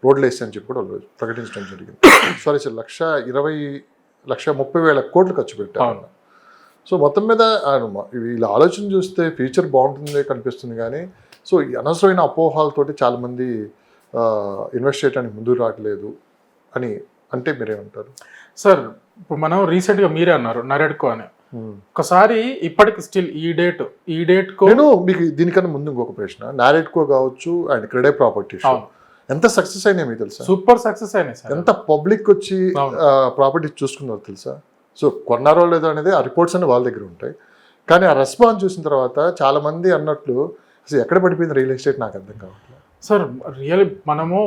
రోడ్లు వేసి చెప్పి కూడా వాళ్ళు ప్రకటించడం జరిగింది. సారీ సార్, 130,000 కోట్లు ఖర్చు పెట్టారు. సో మొత్తం మీద వీళ్ళ ఆలోచన చూస్తే ఫ్యూచర్ బాగుంటుంది కనిపిస్తుంది. కానీ సో ఈ అనవసరమైన అపోహాలతోటి చాలామంది ఇన్వెస్ట్ చేయడానికి ముందుకు రావట్లేదు అని అంటే మీరేమంటారు సార్? ఇప్పుడు మనం రీసెంట్గా మీరే అన్నారు నరెడ్కో అని. ఒకసారి ఇప్పటికి స్టిల్ ఈ డేట్ నేను మీకు దీనికన్నా ముందు ఇంకొక ప్రశ్న, నారెడ్కో కావచ్చు అండ్ క్రెడే ప్రాపర్టీ ఎంత సక్సెస్ అయినాయి మీకు తెలుసా? సూపర్ సక్సెస్ అయినాయి సార్. ఎంత పబ్లిక్ వచ్చి ప్రాపర్టీ చూసుకున్నారు తెలుసా? సో కొన్నారో లేదో అనేది ఆ రిపోర్ట్స్ అన్ని వాళ్ళ దగ్గర ఉంటాయి. కానీ ఆ రెస్పాన్స్ చూసిన తర్వాత చాలా మంది అన్నట్లు అసలు ఎక్కడ పడిపోయింది రియల్ ఎస్టేట్ నాకు అర్థం కావట్లేదు సార్. మనము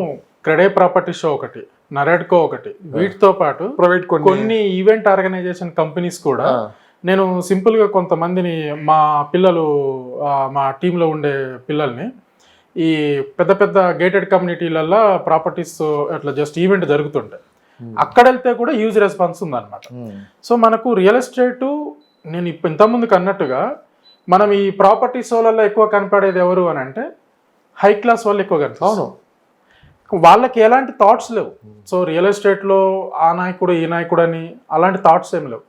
క్రెడే ప్రాపర్టీ షో ఒకటి, నరెడ్కో ఒకటి, వీటితో పాటు ప్రైవేట్ కొన్ని ఈవెంట్ ఆర్గనైజేషన్ కంపెనీస్ కూడా నేను సింపుల్గా కొంతమందిని మా టీంలో ఉండే పిల్లల్ని ఈ పెద్ద పెద్ద గేటెడ్ కమ్యూనిటీలలో ప్రాపర్టీస్ అట్లా జస్ట్ ఈవెంట్ జరుగుతుంటాయి, అక్కడ వెళ్తే కూడా హ్యూజ్ రెస్పాన్స్ ఉందన్నమాట. సో మనకు రియల్ ఎస్టేటు నేను ఇంతకుముందుకు అన్నట్టుగా మనం ఈ ప్రాపర్టీ షోలలో ఎక్కువ కనపడేది ఎవరు అని అంటే హై క్లాస్ వాళ్ళు ఎక్కువ కనిపిస్తారు. వాళ్ళకి ఎలాంటి థాట్స్ లేవు. సో రియల్ ఎస్టేట్లో ఆ నాయకుడు ఈ నాయకుడు అని అలాంటి థాట్స్ ఏమి లేవు.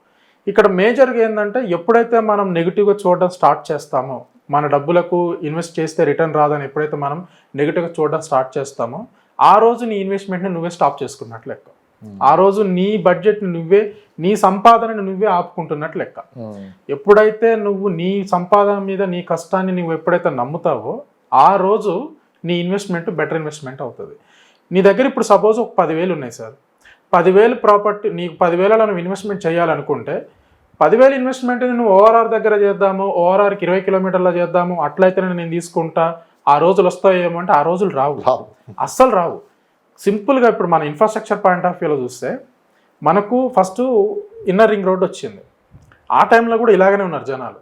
ఇక్కడ మేజర్గా ఏంటంటే ఎప్పుడైతే మనం నెగిటివ్గా చూడడం స్టార్ట్ చేస్తామో మన డబ్బులకు ఇన్వెస్ట్ చేస్తే రిటర్న్ రాదని ఎప్పుడైతే మనం నెగిటివ్గా చూడడం స్టార్ట్ చేస్తామో ఆ రోజు నీ ఇన్వెస్ట్మెంట్ని నువ్వే స్టాప్ చేసుకున్నట్లు లెక్క. ఆ రోజు నీ బడ్జెట్ని నువ్వే, నీ సంపాదనని నువ్వే ఆపుకుంటున్నట్లు లెక్క. ఎప్పుడైతే నువ్వు నీ సంపాదన మీద నీ కష్టాన్ని నువ్వు ఎప్పుడైతే నమ్ముతావో ఆ రోజు నీ ఇన్వెస్ట్మెంట్ బెటర్ ఇన్వెస్ట్మెంట్ అవుతుంది. నీ దగ్గర ఇప్పుడు సపోజ్ ఒక 10,000 ఉన్నాయి సార్, 10,000 ప్రాపర్టీ, నీకు 10,000 నువ్వు ఇన్వెస్ట్మెంట్ చేయాలనుకుంటే 10,000 ఇన్వెస్ట్మెంట్ నువ్వు ఓఆర్ఆర్ దగ్గర చేద్దాము, ఓఆర్ఆర్కి 20 కిలోమీటర్ల చేద్దాము, అట్లయితే నేను తీసుకుంటా, ఆ రోజులు వస్తాయేమో అంటే ఆ రోజులు రావు, అస్సలు రావు. సింపుల్గా ఇప్పుడు మన ఇన్ఫ్రాస్ట్రక్చర్ పాయింట్ ఆఫ్ వ్యూలో చూస్తే మనకు ఫస్ట్ ఇన్నర్ రింగ్ రోడ్ వచ్చింది, ఆ టైంలో కూడా ఇలాగనే ఉన్నారు జనాలు.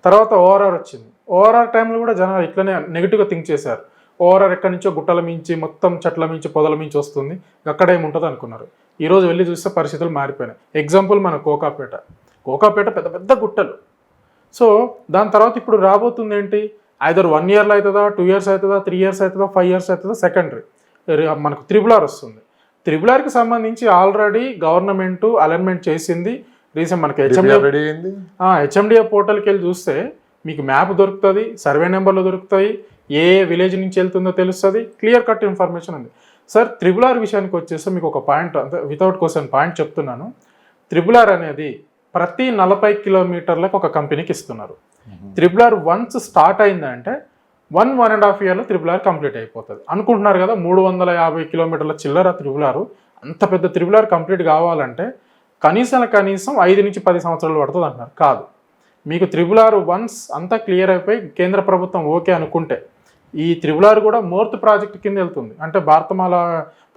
తర్వాత ఓఆర్ఆర్ వచ్చింది, ఓఆర్ఆర్ టైంలో కూడా జనాలు ఇట్లనే నెగిటివ్గా థింక్ చేశారు. ఓఆర్ఆర్ ఎక్కడి నుంచో గుట్టల మించి మొత్తం చెట్ల మించి పొదల మించి వస్తుంది, అక్కడ ఏముంటుంది అనుకున్నారు. ఈరోజు వెళ్ళి చూస్తే పరిస్థితులు మారిపోయినాయి. ఎగ్జాంపుల్ మన కోకాపేట పెద్ద పెద్ద గుట్టలు. సో దాని తర్వాత ఇప్పుడు రాబోతుంది ఏంటి, ఐదర్ 1 ఇయర్లో అవుతుందా, 2 ఇయర్స్ అవుతుందా, 3 ఇయర్స్ అవుతుందా, 5 ఇయర్స్ అవుతుందా, సెకండరీ మనకు త్రిబుల్ ఆర్ వస్తుంది. త్రిబుల్ ఆర్కి సంబంధించి ఆల్రెడీ గవర్నమెంట్ అలైన్మెంట్ చేసింది. రీసెంట్ మనకి హెచ్ఎండిఏ పోర్టల్కి వెళ్ళి చూస్తే మీకు మ్యాప్ దొరుకుతుంది, సర్వే నెంబర్లు దొరుకుతాయి, ఏ విలేజ్ నుంచి వెళ్తుందో తెలుస్తుంది, క్లియర్ కట్ ఇన్ఫర్మేషన్ ఉంది. సార్ త్రిబుల్ ఆర్ విషయానికి వచ్చేస్తే మీకు ఒక పాయింట్, అంటే వితౌట్ క్వశ్చన్ పాయింట్ చెప్తున్నాను. త్రిబుల్ ఆర్ అనేది ప్రతి 40 కిలోమీటర్లకు ఒక కంపెనీకి ఇస్తున్నారు. త్రిబుల్ ఆర్ వన్స్ స్టార్ట్ అయిందంటే 1.5 ఇయర్లో త్రిబుల్ ఆర్ కంప్లీట్ అయిపోతుంది అనుకుంటున్నారు కదా. 350 కిలోమీటర్ల చిల్లర త్రిబుల్ ఆర్, అంత పెద్ద త్రిబుల్ ఆర్ కంప్లీట్ కావాలంటే కనీసం 5 నుంచి 10 సంవత్సరాలు పడుతుంది అంటున్నారు. కాదు, మీకు త్రిబుల్ ఆర్ వన్స్ అంతా క్లియర్ అయిపోయి కేంద్ర ప్రభుత్వం ఓకే అనుకుంటే ఈ త్రిబుల్ ఆర్ కూడా మోర్త్ ప్రాజెక్ట్ కింద వెళ్తుంది, అంటే భారతమాల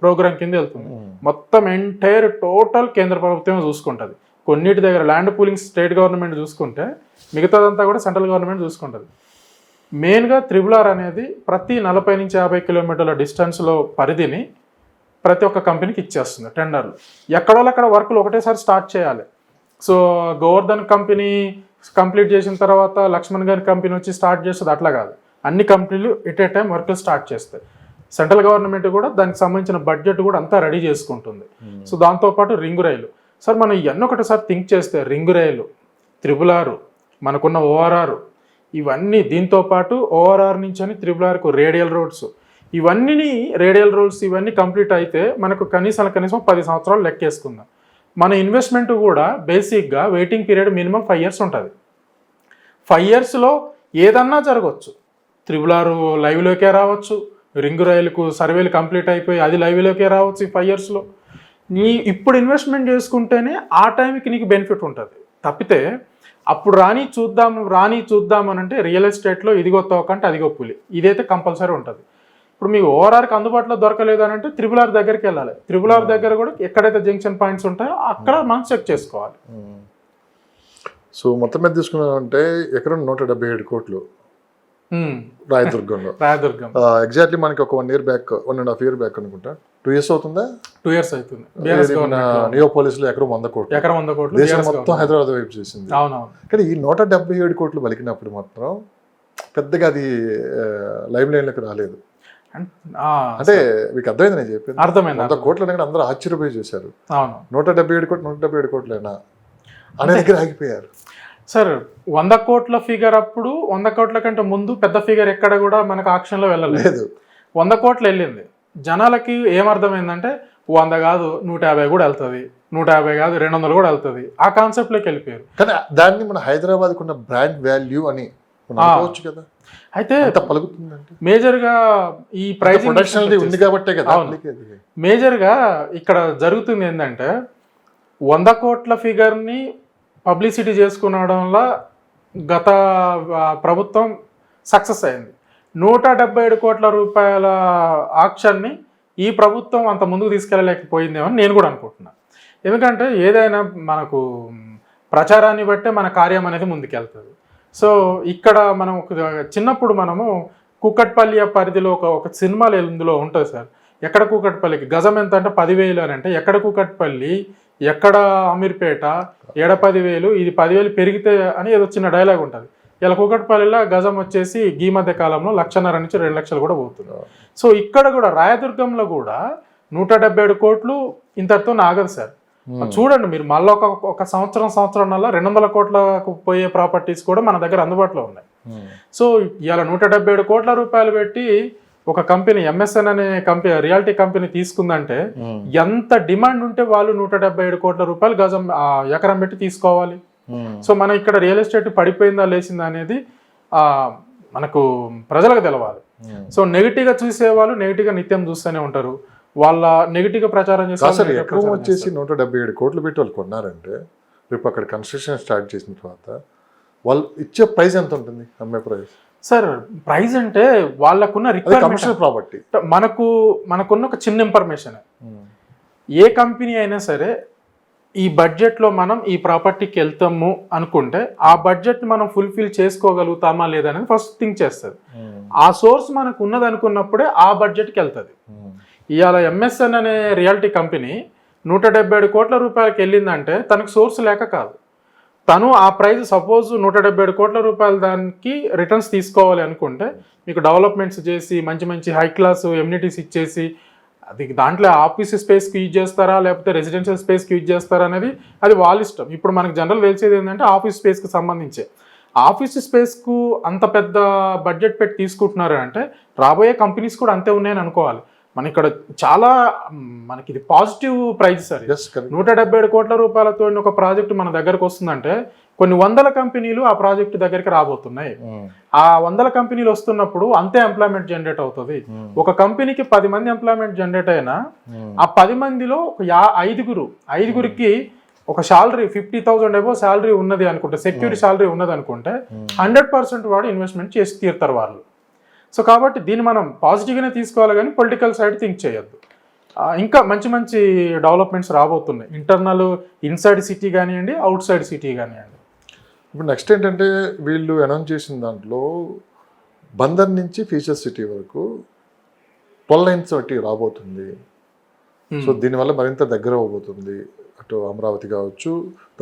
ప్రోగ్రామ్ కింద వెళ్తుంది. మొత్తం ఎంటైర్ టోటల్ కేంద్ర ప్రభుత్వమే చూసుకుంటుంది. కొన్నిటి దగ్గర ల్యాండ్ పూలింగ్ స్టేట్ గవర్నమెంట్ చూసుకుంటే మిగతాదంతా కూడా సెంట్రల్ గవర్నమెంట్ చూసుకుంటుంది. మెయిన్గా త్రిబుల్ ఆర్ అనేది ప్రతి 40 నుంచి 50 కిలోమీటర్ల డిస్టెన్స్లో పరిధిని ప్రతి ఒక్క కంపెనీకి ఇచ్చేస్తుంది టెండర్లు. ఎక్కడో అక్కడ వర్కులు ఒకటేసారి స్టార్ట్ చేయాలి. సో గోవర్ధన్ కంపెనీ కంప్లీట్ చేసిన తర్వాత లక్ష్మణ్ గారి కంపెనీ వచ్చి స్టార్ట్ చేస్తుంది, అట్లా కాదు. అన్ని కంపెనీలు ఎట్ ఏ టైం వర్కులు స్టార్ట్ చేస్తాయి. సెంట్రల్ గవర్నమెంట్ కూడా దానికి సంబంధించిన బడ్జెట్ కూడా అంతా రెడీ చేసుకుంటుంది. సో దాంతోపాటు రింగు రైలు. సార్ మనం ఇవన్నీ ఒకటిసారి థింక్ చేస్తే రింగు రైలు, త్రిబుల్ ఆర్, మనకున్న ఓఆర్ఆర్, ఇవన్నీ దీంతోపాటు ఓఆర్ఆర్ నుంచి అని త్రిబుల్ ఆర్కు రేడియల్ రోడ్స్, ఇవన్నీ రేడియల్ రోడ్స్ ఇవన్నీ కంప్లీట్ అయితే మనకు కనీసం 10 సంవత్సరాలు లెక్కేసుకుందాం. మన ఇన్వెస్ట్మెంట్ కూడా బేసిక్గా వెయిటింగ్ పీరియడ్ మినిమం 5 ఇయర్స్ ఉంటుంది. 5 ఇయర్స్లో ఏదన్నా జరగవచ్చు. త్రిబుల్ ఆర్ లైవ్లోకే రావచ్చు, రింగు రైలుకు సర్వేలు కంప్లీట్ అయిపోయి అది లైవ్లోకే రావచ్చు ఈ 5 ఇయర్స్లో. నీ ఇప్పుడు ఇన్వెస్ట్మెంట్ చేసుకుంటేనే ఆ టైంకి నీకు బెనిఫిట్ ఉంటుంది. తప్పితే అప్పుడు రాని చూద్దాం అని అంటే రియల్ ఎస్టేట్లో ఇదిగో తోకంటే అదిగో పులి, ఇదైతే కంపల్సరీ ఉంటుంది. ఇప్పుడు మీకు ఓఆర్ఆర్కి అందుబాటులో దొరకలేదు అని అంటే త్రిబుల్ ఆర్ దగ్గరికి వెళ్ళాలి. త్రిబుల్ ఆర్ దగ్గర కూడా ఎక్కడైతే జంక్షన్ పాయింట్స్ ఉంటాయో అక్కడ మనం చెక్ చేసుకోవాలి. సో మొత్తం మీద తీసుకున్నామంటే ఎకరం 177 కోట్లు రాయదుర్గంలో. ఎగ్జాక్ట్లీ మనకి ఒక 1 ఇయర్ బ్యాక్, 1.5 ఇయర్ బ్యాక్ అనుకుంటా, 2 ఇయర్స్ అవుతుందా? 2 ఇయర్స్ అవుతుంది. నియోపోలిస్ లో ఎకరం 100 కోట్లు దేశం మొత్తం హైదరాబాద్ వైపు చేసింది. కానీ ఈ 177 కోట్లు పలికినప్పుడు మాత్రం పెద్దగా అది లైవ్ లైన్ లోకి రాలేదు. అంటే మీకు అర్థమైంది నేను చెప్పింది? అర్థమైంది. 100 కోట్లు అనగా అందరూ ఆశ్చర్యపోయి చూశారు. 177 కోట్లేనా అనే దగ్గర ఆగిపోయారు. సార్ 100 కోట్ల ఫిగర్ అప్పుడు 100 కోట్ల కంటే ముందు పెద్ద ఫిగర్ ఎక్కడ కూడా మనకు ఆక్షన్లో వెళ్ళలేదు. 100 కోట్లు వెళ్ళింది. జనాలకి ఏమర్థమైందంటే 100 కాదు 150 కూడా వెళ్తుంది, 150 కాదు 200 కూడా వెళ్తుంది, ఆ కాన్సెప్ట్లోకి వెళ్ళిపోయారు. కానీ దాన్ని మన హైదరాబాద్కి ఉన్న బ్రాండ్ వాల్యూ అని అనుకోవచ్చు కదా. అయితే మేజర్గా ఈ ప్రైజింగ్ ఉంది కాబట్టే కదా. మేజర్గా ఇక్కడ జరుగుతుంది ఏంటంటే 100 కోట్ల ఫిగర్ని పబ్లిసిటీ చేసుకునడంలో గత ప్రభుత్వం సక్సెస్ అయింది. 177 కోట్ల రూపాయల ఆక్షన్ని ఈ ప్రభుత్వం అంత ముందుకు తీసుకెళ్ళలేకపోయిందేమని నేను కూడా అనుకుంటున్నాను. ఎందుకంటే ఏదైనా మనకు ప్రచారాన్ని బట్టే మన కార్యం అనేది ముందుకెళ్తుంది. సో ఇక్కడ మనం చిన్నప్పుడు మనము కూకట్పల్లి పరిధిలో ఒక సినిమాలు ఇందులో ఉంటుంది సార్. ఎక్కడ కూకట్పల్లికి గజం ఎంత అంటే 10,000 అని అంటే ఎక్కడ కూకట్పల్లి, ఎక్కడ అమీర్పేట, 10,000, ఇది 10,000 పెరిగితే అని ఏదో చిన్న డైలాగ్ ఉంటుంది. ఇలా కూకట్పల్లిలో గజం వచ్చేసి ఈ మధ్య కాలంలో 1,50,000 నుంచి 2 లక్షలు కూడా పోతుంది. సో ఇక్కడ కూడా రాయదుర్గంలో కూడా 177 కోట్లు ఇంతటితో ఆగదు సార్. చూడండి మీరు మళ్ళీ ఒక సంవత్సరం 200 కోట్లకు పోయే ప్రాపర్టీస్ కూడా మన దగ్గర అందుబాటులో ఉన్నాయి. సో ఇవాళ 177 కోట్ల రూపాయలు పెట్టి ఒక కంపెనీ ఎంఎస్ఎన్ అనే కంపెనీ రియాలిటీ కంపెనీ తీసుకుందంటే ఎంత డిమాండ్ ఉంటే వాళ్ళు 177 కోట్ల రూపాయలు గజం ఎకరం పెట్టి తీసుకోవాలి. సో మనం ఇక్కడ రియల్ ఎస్టేట్ పడిపోయిందా లేచిందా అనేది మనకు ప్రజలకు తెలవాలి. సో నెగిటివ్గా చూసేవాళ్ళు నెగిటివ్గా నిత్యం చూస్తూనే ఉంటారు. వాళ్ళ నెగిటివ్గా ప్రచారం చేస్తారు. ఎకరం వచ్చేసి 177 కోట్లు పెట్టి వాళ్ళు కొన్నారంటే రేపు అక్కడ కన్స్ట్రక్షన్ స్టార్ట్ చేసిన తర్వాత వాళ్ళు ఇచ్చే ప్రైస్ ఎంత ఉంటుంది, అమ్మే ప్రైస్? సార్ ప్రైస్ అంటే వాళ్ళకున్న కమర్షియల్ ప్రాపర్టీ. మనకున్న ఒక చిన్న ఇన్ఫర్మేషన్, ఏ కంపెనీ అయినా సరే ఈ బడ్జెట్లో మనం ఈ ప్రాపర్టీకి వెళ్తాము అనుకుంటే ఆ బడ్జెట్ మనం ఫుల్ఫిల్ చేసుకోగలుగుతామా లేదా అనేది ఫస్ట్ థింక్ చేస్తుంది. ఆ సోర్స్ మనకు ఉన్నది అనుకున్నప్పుడే ఆ బడ్జెట్కి వెళ్తుంది. ఇవాళ ఎంఎస్ఎన్ అనే రియాలిటీ కంపెనీ 177 కోట్ల రూపాయలకి వెళ్ళిందంటే తనకు సోర్స్ లేక కాదు. తను ఆ ప్రైస్ సపోజ్ 177 కోట్ల రూపాయల దానికి రిటర్న్స్ తీసుకోవాలి అనుకుంటే మీకు డెవలప్మెంట్స్ చేసి మంచి మంచి హై క్లాస్ ఎమ్యూనిటీస్ ఇచ్చేసి అది దాంట్లో ఆఫీస్ స్పేస్కి యూజ్ చేస్తారా లేకపోతే రెసిడెన్షియల్ స్పేస్కి యూజ్ చేస్తారా అనేది అది వాళ్ళ ఇష్టం. ఇప్పుడు మనకు జనరల్ తెలిసేది ఏంటంటే ఆఫీస్ స్పేస్కి సంబంధించి ఆఫీస్ స్పేస్కు అంత పెద్ద బడ్జెట్ పెట్టి తీసుకుంటున్నారు అంటే రాబోయే కంపెనీస్ కూడా అంతే ఉన్నాయని అనుకోవాలి. మన ఇక్కడ చాలా మనకి ఇది పాజిటివ్ ప్రైస్ సార్. 177 కోట్ల రూపాయలతో ఒక ప్రాజెక్ట్ మన దగ్గరకు వస్తుందంటే కొన్ని వందల కంపెనీలు ఆ ప్రాజెక్ట్ దగ్గరికి రాబోతున్నాయి. ఆ 100 కంపెనీలు వస్తున్నప్పుడు అంతే ఎంప్లాయ్మెంట్ జనరేట్ అవుతుంది. ఒక కంపెనీకి 10 మంది ఎంప్లాయ్మెంట్ జనరేట్ అయినా ఆ 10 మందిలో ఒక ఐదుగురికి ఒక శాలరీ 50,000 ఏవో శాలరీ ఉన్నది అనుకుంటే, సెక్యూర్ శాలరీ ఉన్నది అనుకుంటే 100% వాడు ఇన్వెస్ట్మెంట్ చేసి తీరుతారు వాళ్ళు. సో కాబట్టి దీన్ని మనం పాజిటివ్గానే తీసుకోవాలి కానీ పొలిటికల్ సైడ్ థింక్ చేయొద్దు. ఇంకా మంచి మంచి డెవలప్మెంట్స్ రాబోతున్నాయి, ఇంటర్నల్ ఇన్సైడ్ సిటీ కానివ్వండి, అవుట్ సైడ్ సిటీ కానివ్వండి. ఇప్పుడు నెక్స్ట్ ఏంటంటే వీళ్ళు అనౌన్స్ చేసిన దాంట్లో బందర్ నుంచి ఫ్యూచర్ సిటీ వరకు 12 లైన్స్ ఒకటి రాబోతుంది. సో దీనివల్ల మరింత దగ్గర అవ్వబోతుంది. అటు అమరావతి కావచ్చు,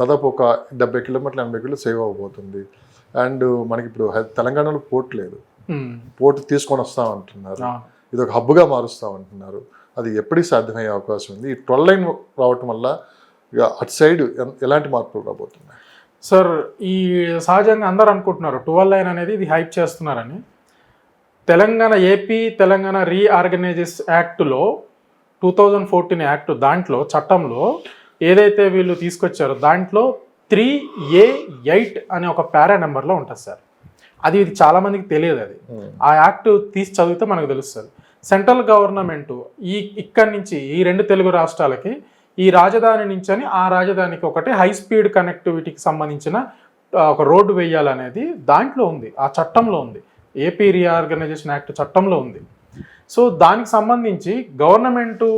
దాదాపు ఒక 70 కిలోమీటర్లు 80 కిలోమీటర్లు సేవ్ అవ్వబోతుంది. అండ్ మనకి ఇప్పుడు తెలంగాణలో పోర్ట్ లేదు, పోర్ట్ తీసుకొని వస్తామంటున్నారు, ఇది ఒక హబ్గా మారుస్తామంటున్నారు. అది ఎప్పటికి సాధ్యమయ్యే అవకాశం ఉంది? ఈ 12 లైన్ రావటం వల్ల ఇక అటు సైడ్ ఎలాంటి మార్పులు రాబోతున్నాయి? సార్ ఈ సహజంగా అందరూ అనుకుంటున్నారు 12 లైన్ అనేది ఇది హైప్ చేస్తున్నారని. ఏపీ తెలంగాణ రీఆర్గనైజేస్ యాక్ట్లో 2014 యాక్ట్ దాంట్లో చట్టంలో ఏదైతే వీళ్ళు తీసుకొచ్చారో దాంట్లో 3A8 అనే ఒక పారా నెంబర్లో ఉంటుంది సార్. ఇది చాలామందికి తెలియదు. అది ఆ యాక్ట్ తీసి చదివితే మనకు తెలుస్తుంది. సెంట్రల్ గవర్నమెంట్ ఇక్కడి నుంచి ఈ 2 తెలుగు రాష్ట్రాలకి ఈ రాజధాని నుంచి అని ఆ రాజధానికి ఒకటి హై స్పీడ్ కనెక్టివిటీకి సంబంధించిన ఒక రోడ్డు వేయాలనేది దాంట్లో ఉంది, ఆ చట్టంలో ఉంది, ఏపీ రీఆర్గనైజేషన్ యాక్ట్ చట్టంలో ఉంది. సో దానికి సంబంధించి గవర్నమెంటు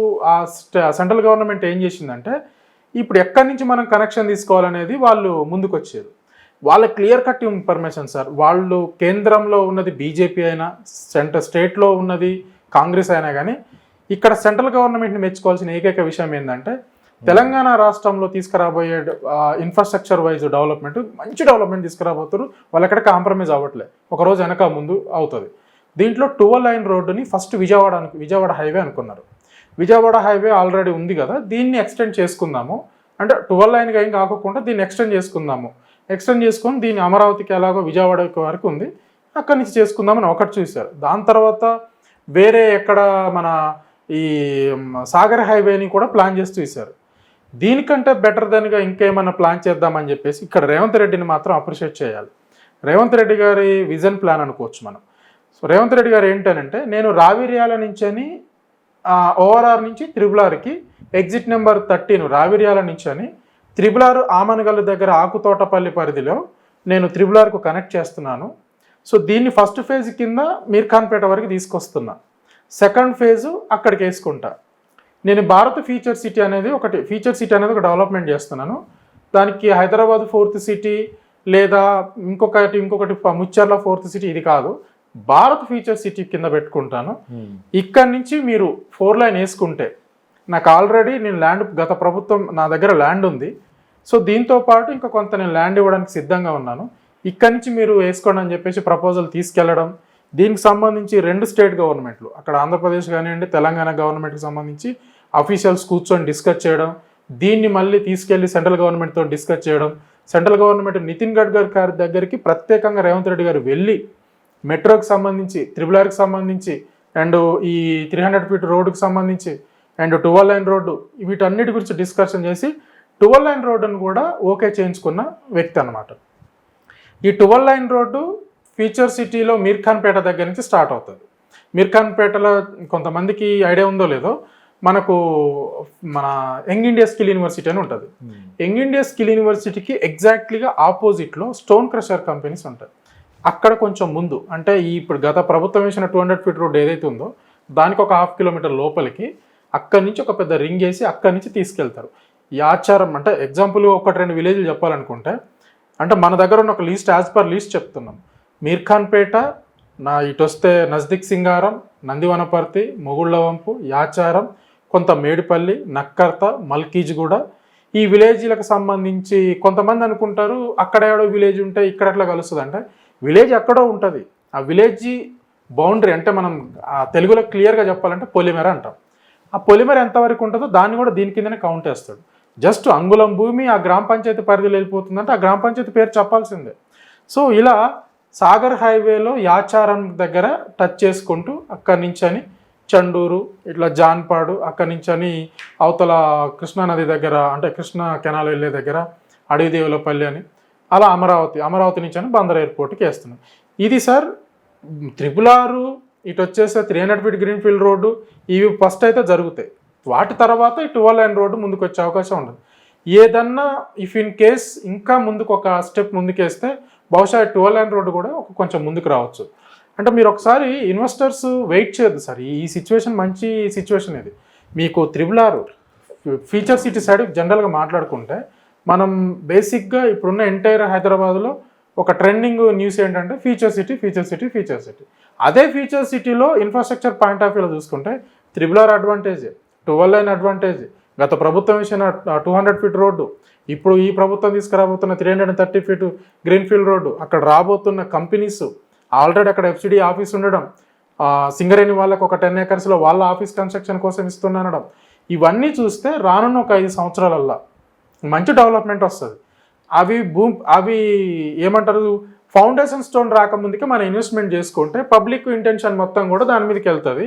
సెంట్రల్ గవర్నమెంట్ ఏం చేసిందంటే ఇప్పుడు ఎక్కడి నుంచి మనం కనెక్షన్ తీసుకోవాలనేది వాళ్ళు ముందుకు వచ్చారు. వాళ్ళ క్లియర్ కట్ ఇన్ఫర్మేషన్ సార్. వాళ్ళు కేంద్రంలో ఉన్నది బీజేపీ అయినా స్టేట్లో ఉన్నది కాంగ్రెస్ అయినా కానీ ఇక్కడ సెంట్రల్ గవర్నమెంట్ని మెచ్చుకోవాల్సిన ఏకైక విషయం ఏంటంటే తెలంగాణ రాష్ట్రంలో తీసుకురాబోయే ఇన్ఫ్రాస్ట్రక్చర్ వైజ్ డెవలప్మెంట్ మంచి డెవలప్మెంట్ తీసుకురాబోతారు. వాళ్ళు ఎక్కడ కాంప్రమైజ్ అవ్వట్లేదు, ఒకరోజు వెనక ముందు అవుతుంది. దీంట్లో 12 లైన్ రోడ్డుని ఫస్ట్ విజయవాడ హైవే అనుకున్నారు. విజయవాడ హైవే ఆల్రెడీ ఉంది కదా, దీన్ని ఎక్స్టెండ్ చేసుకుందాము అంటే 12 లైన్గా ఏం కాకుండా దీన్ని ఎక్స్టెండ్ చేసుకొని దీన్ని అమరావతికి ఎలాగో విజయవాడ వరకు ఉంది అక్కడి నుంచి చేసుకుందామని ఒకటి చూశారు. దాని తర్వాత వేరే ఎక్కడ మన ఈ సాగర్ హైవేని కూడా ప్లాన్ చేసి చూశారు. దీనికంటే బెటర్ దెన్గా ఇంకేమైనా ప్లాన్ చేద్దామని చెప్పేసి ఇక్కడ రేవంత్ రెడ్డిని మాత్రం అప్రిషియేట్ చేయాలి. రేవంత్ రెడ్డి గారి విజన్ ప్లాన్ అనుకోవచ్చు మనం. సో రేవంత్ రెడ్డి గారు ఏంటనంటే నేను రావిర్యాల నుంచి అని ఓఆర్ఆర్ నుంచి త్రిబులార్కి ఎగ్జిట్ నెంబర్ 13 రావిర్యాల నుంచి అని త్రిబులార్ ఆమనగల్లు దగ్గర ఆకుతోటపల్లి పరిధిలో నేను త్రిబులార్కు కనెక్ట్ చేస్తున్నాను. సో దీన్ని ఫస్ట్ ఫేజ్ కింద మీర్ఖాన్పేట వరకు తీసుకొస్తున్నా, సెకండ్ ఫేజు అక్కడికి వేసుకుంటా. నేను భారత్ ఫీచర్ సిటీ అనేది ఒక డెవలప్మెంట్ చేస్తున్నాను. దానికి హైదరాబాద్ 4th సిటీ లేదా ఇంకొకటి ముచ్చర్ల 4th సిటీ ఇది కాదు, భారత్ ఫీచర్ సిటీ కింద పెట్టుకుంటాను. ఇక్కడి నుంచి మీరు 4 లైన్ వేసుకుంటే నాకు ఆల్రెడీ నేను ల్యాండ్ గత ప్రభుత్వం నా దగ్గర ల్యాండ్ ఉంది. సో దీంతో పాటు ఇంకా కొంత నేను ల్యాండ్ ఇవ్వడానికి సిద్ధంగా ఉన్నాను. ఇక్కడి నుంచి మీరు వేసుకోండి అని చెప్పేసి ప్రపోజల్ తీసుకెళ్లడం. దీనికి సంబంధించి 2 స్టేట్ గవర్నమెంట్లు అక్కడ ఆంధ్రప్రదేశ్ కానివ్వండి తెలంగాణ గవర్నమెంట్కి సంబంధించి అఫీషియల్స్ కూర్చొని డిస్కస్ చేయడం, దీన్ని మళ్ళీ తీసుకెళ్ళి సెంట్రల్ గవర్నమెంట్తో డిస్కస్ చేయడం, సెంట్రల్ గవర్నమెంట్ నితిన్ గడ్కరీ గారి దగ్గరికి ప్రత్యేకంగా రేవంత్ రెడ్డి గారు వెళ్ళి మెట్రోకి సంబంధించి, త్రిబుల్ ఆర్కి సంబంధించి, అండ్ ఈ 300 ఫీట్ రోడ్డుకి సంబంధించి, అండ్ 12 లైన్ రోడ్డు, వీటన్నిటి గురించి డిస్కషన్ చేసి 12 లైన్ రోడ్డును కూడా ఓకే చేయించుకున్న వ్యక్తి అనమాట. ఈ 12 లైన్ రోడ్డు ఫ్యూచర్ సిటీలో మీర్ఖాన్పేట దగ్గర నుంచి స్టార్ట్ అవుతుంది. మీర్ఖాన్పేటలో కొంతమందికి ఐడియా ఉందో లేదో, మనకు మన యంగ్ ఇండియా స్కిల్ యూనివర్సిటీ అని ఉంటుంది. యంగ్ ఇండియా స్కిల్ యూనివర్సిటీకి ఎగ్జాక్ట్లీగా ఆపోజిట్లో స్టోన్ క్రషర్ కంపెనీస్ ఉంటాయి. అక్కడ కొంచెం ముందు, అంటే ఇప్పుడు గత ప్రభుత్వం వేసిన 200 ఫీట్ రోడ్ ఏదైతే ఉందో దానికి ఒక 1/2 కిలోమీటర్ లోపలికి అక్కడి నుంచి ఒక పెద్ద రింగ్ వేసి అక్కడి నుంచి తీసుకెళ్తారు. యాచారం అంటే ఎగ్జాంపుల్ 1-2 విలేజ్లు చెప్పాలనుకుంటే, అంటే మన దగ్గర ఉన్న ఒక లీస్ట్, యాజ్ పర్ లీస్ట్ చెప్తున్నాం. మీర్ఖాన్పేట, ఇటు వస్తే నజ్దిక్ సింగారం, నందివనపర్తి, మొగుళ్ళవంపు, యాచారం, కొంత మేడిపల్లి, నక్కర్త, మల్కీజ్గూడ, ఈ విలేజ్లకు సంబంధించి కొంతమంది అనుకుంటారు అక్కడ ఏడో విలేజ్ ఉంటే ఇక్కడ ఎట్లా కలుస్తుంది అంటే, విలేజ్ ఎక్కడో ఉంటుంది. ఆ విలేజ్ బౌండరీ అంటే మనం తెలుగులో క్లియర్గా చెప్పాలంటే పొలిమేర అంటాం. ఆ పొలిమేర ఎంతవరకు ఉంటుందో దాన్ని కూడా దీని కిందనే కౌంట్ చేస్తాడు. జస్ట్ అంగుళం భూమి ఆ గ్రామ పంచాయతీ పరిధిలో వెళ్ళిపోతుందంటే ఆ గ్రామ పంచాయతీ పేరు చెప్పాల్సిందే. సో ఇలా సాగర్ హైవేలో యాచారం దగ్గర టచ్ చేసుకుంటూ అక్కడి నుంచి అని చండూరు, ఇట్లా జాన్పాడు, అక్కడి నుంచి అని అవతల కృష్ణానది దగ్గర, అంటే కృష్ణా కెనాల్ వెళ్ళే దగ్గర అడవిదేవులపల్లి అని, అలా అమరావతి నుంచి అని బందర్ ఎయిర్పోర్ట్కి వేస్తున్నాం. ఇది సార్ 666, ఇటు వచ్చేస్తే 300 ఫీట్ గ్రీన్ఫీల్డ్ రోడ్డు, ఇవి ఫస్ట్ అయితే జరుగుతాయి. వాటి తర్వాత ఈ 12 లైన్ రోడ్డు ముందుకు వచ్చే అవకాశం ఉండదు. ఏదన్నా ఇఫ్ ఇన్ కేస్ ఇంకా ముందుకు ఒక స్టెప్ ముందుకేస్తే బహుశా 12 లైన్ రోడ్డు కూడా కొంచెం ముందుకు రావచ్చు. అంటే మీరు ఒకసారి ఇన్వెస్టర్స్ వెయిట్ చేయొద్దు సార్. ఈ సిచ్యువేషన్ మంచి సిచ్యువేషన్ ఇది. మీకు 666 ఫీచర్ సిటీ సైడ్ జనరల్గా మాట్లాడుకుంటే మనం బేసిక్గా ఇప్పుడున్న ఎంటైర్ హైదరాబాద్లో ఒక ట్రెండింగ్ న్యూస్ ఏంటంటే ఫీచర్ సిటీ. అదే ఫీచర్ సిటీలో ఇన్ఫ్రాస్ట్రక్చర్ పాయింట్ ఆఫ్ వ్యూలో చూసుకుంటే 666 అడ్వాంటేజ్, 12 లైన్ అడ్వాంటేజ్, గత ప్రభుత్వం వేసిన 200 ఫీట్ రోడ్డు, ఇప్పుడు ఈ ప్రభుత్వం తీసుకురాబోతున్న 330 ఫీట్ గ్రీన్ఫీల్డ్ రోడ్డు, అక్కడ రాబోతున్న కంపెనీస్, ఆల్రెడీ అక్కడ FCD ఆఫీస్ ఉండడం, సింగరేణి వాళ్ళకు ఒక 10 ఏకర్స్లో వాళ్ళ ఆఫీస్ కన్స్ట్రక్షన్ కోసం ఇస్తుండడం, ఇవన్నీ చూస్తే రానున్న ఒక 5 సంవత్సరాలల్లా మంచి డెవలప్మెంట్ వస్తుంది. అవి ఏమంటారు, ఫౌండేషన్ స్టోన్ రాకముందుకే మనం ఇన్వెస్ట్మెంట్ చేసుకుంటే పబ్లిక్ ఇంటెన్షన్ మొత్తం కూడా దాని మీదకి వెళ్తుంది.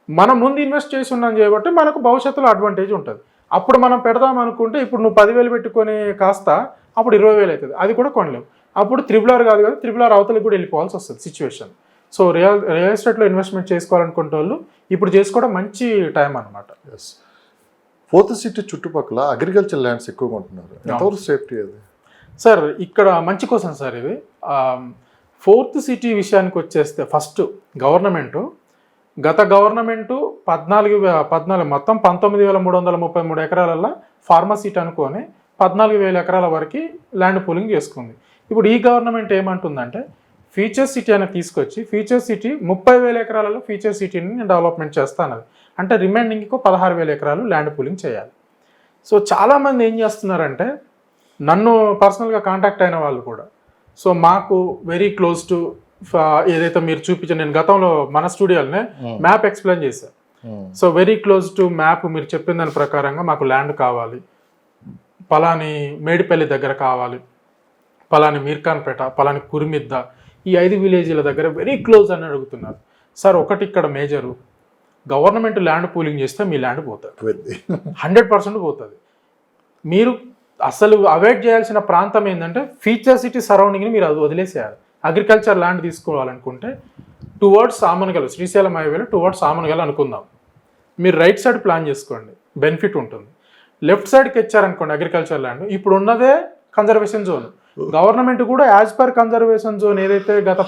మనం ముందు ఇన్వెస్ట్ చేసి ఉన్నాం చేయబట్టి మనకు భవిష్యత్తులో అడ్వాంటేజ్ ఉంటుంది. అప్పుడు మనం పెడదాం అనుకుంటే ఇప్పుడు నువ్వు 10,000 పెట్టుకొని కాస్త అప్పుడు 20,000 అవుతుంది, అది కూడా కొనలేవు. అప్పుడు 666 కాదు కదా, 666 అవతలకి కూడా వెళ్ళిపోవాల్సి వస్తుంది సిచ్యువేషన్. సో రియల్ ఎస్టేట్లో ఇన్వెస్ట్మెంట్ చేసుకోవాలనుకుంటే వాళ్ళు ఇప్పుడు చేసుకోవడం మంచి టైం అనమాట. ఎస్. 4th సిటీ చుట్టుపక్కల అగ్రికల్చర్ ల్యాండ్స్ ఎక్కువగా ఉంటున్నారు. ఎంతవరకు సేఫ్టీ అది సార్? ఇక్కడ మంచి క్వశ్చన్ సార్ ఇది. 4th సిటీ విషయానికి వచ్చేస్తే ఫస్ట్ గత గవర్నమెంటు 14 మొత్తం 19,333 ఎకరాలలో ఫార్మసీట్ అనుకొని 14,000 ఎకరాల వరకు ల్యాండ్ పూలింగ్ చేసుకుంది. ఇప్పుడు ఈ గవర్నమెంట్ ఏమంటుందంటే ఫీచర్ సిటీ అని తీసుకొచ్చి ఫీచర్ సిటీ 30,000 ఎకరాలలో ఫీచర్ సిటీని నేను డెవలప్మెంట్ చేస్తానది. అంటే రిమైనింగ్కు 16,000 ఎకరాలు ల్యాండ్ పూలింగ్ చేయాలి. సో చాలామంది ఏం చేస్తున్నారంటే నన్ను పర్సనల్గా కాంటాక్ట్ అయిన వాళ్ళు కూడా, సో మాకు వెరీ క్లోజ్ టు ఏదైతే మీరు చూపించారు, నేను గతంలో మన స్టూడియోలోనే మ్యాప్ ఎక్స్ప్లెయిన్ చేశాను. So very close to map మీరు చెప్పిన దాని ప్రకారంగా మాకు ల్యాండ్ కావాలి, పలాని మేడిపల్లి దగ్గర కావాలి, పలాని మీర్ఖాన్పేట, పలాని కురిమిద్ద, ఈ 5 విలేజీల దగ్గర వెరీ క్లోజ్ అని అడుగుతున్నారు. సార్ ఒకటి ఇక్కడ మేజరు, గవర్నమెంట్ ల్యాండ్ పూలింగ్ చేస్తే మీ ల్యాండ్ పోతుంది, 100% పోతుంది. మీరు అసలు అవాయిడ్ చేయాల్సిన ప్రాంతం ఏంటంటే ఫీచర్ సిటీ సరౌండింగ్ని మీరు అది వదిలేసేయాలి. అగ్రికల్చర్ ల్యాండ్ తీసుకోవాలనుకుంటే టువర్డ్స్ ఆమనగల్, శ్రీశైలం హైవేలో టువర్డ్స్ ఆమనగల్ అనుకుందాం. మీరు రైట్ సైడ్ ప్లాన్ చేసుకోండి, బెనిఫిట్ ఉంటుంది. లెఫ్ట్ సైడ్కి ఇచ్చారనుకోండి అగ్రికల్చర్ ల్యాండ్, ఇప్పుడు ఉన్నదే కన్జర్వేషన్ జోన్. గవర్నమెంట్ కూడా యాజ్ పర్ కన్జర్వేషన్ జోన్ ఏదైతే గత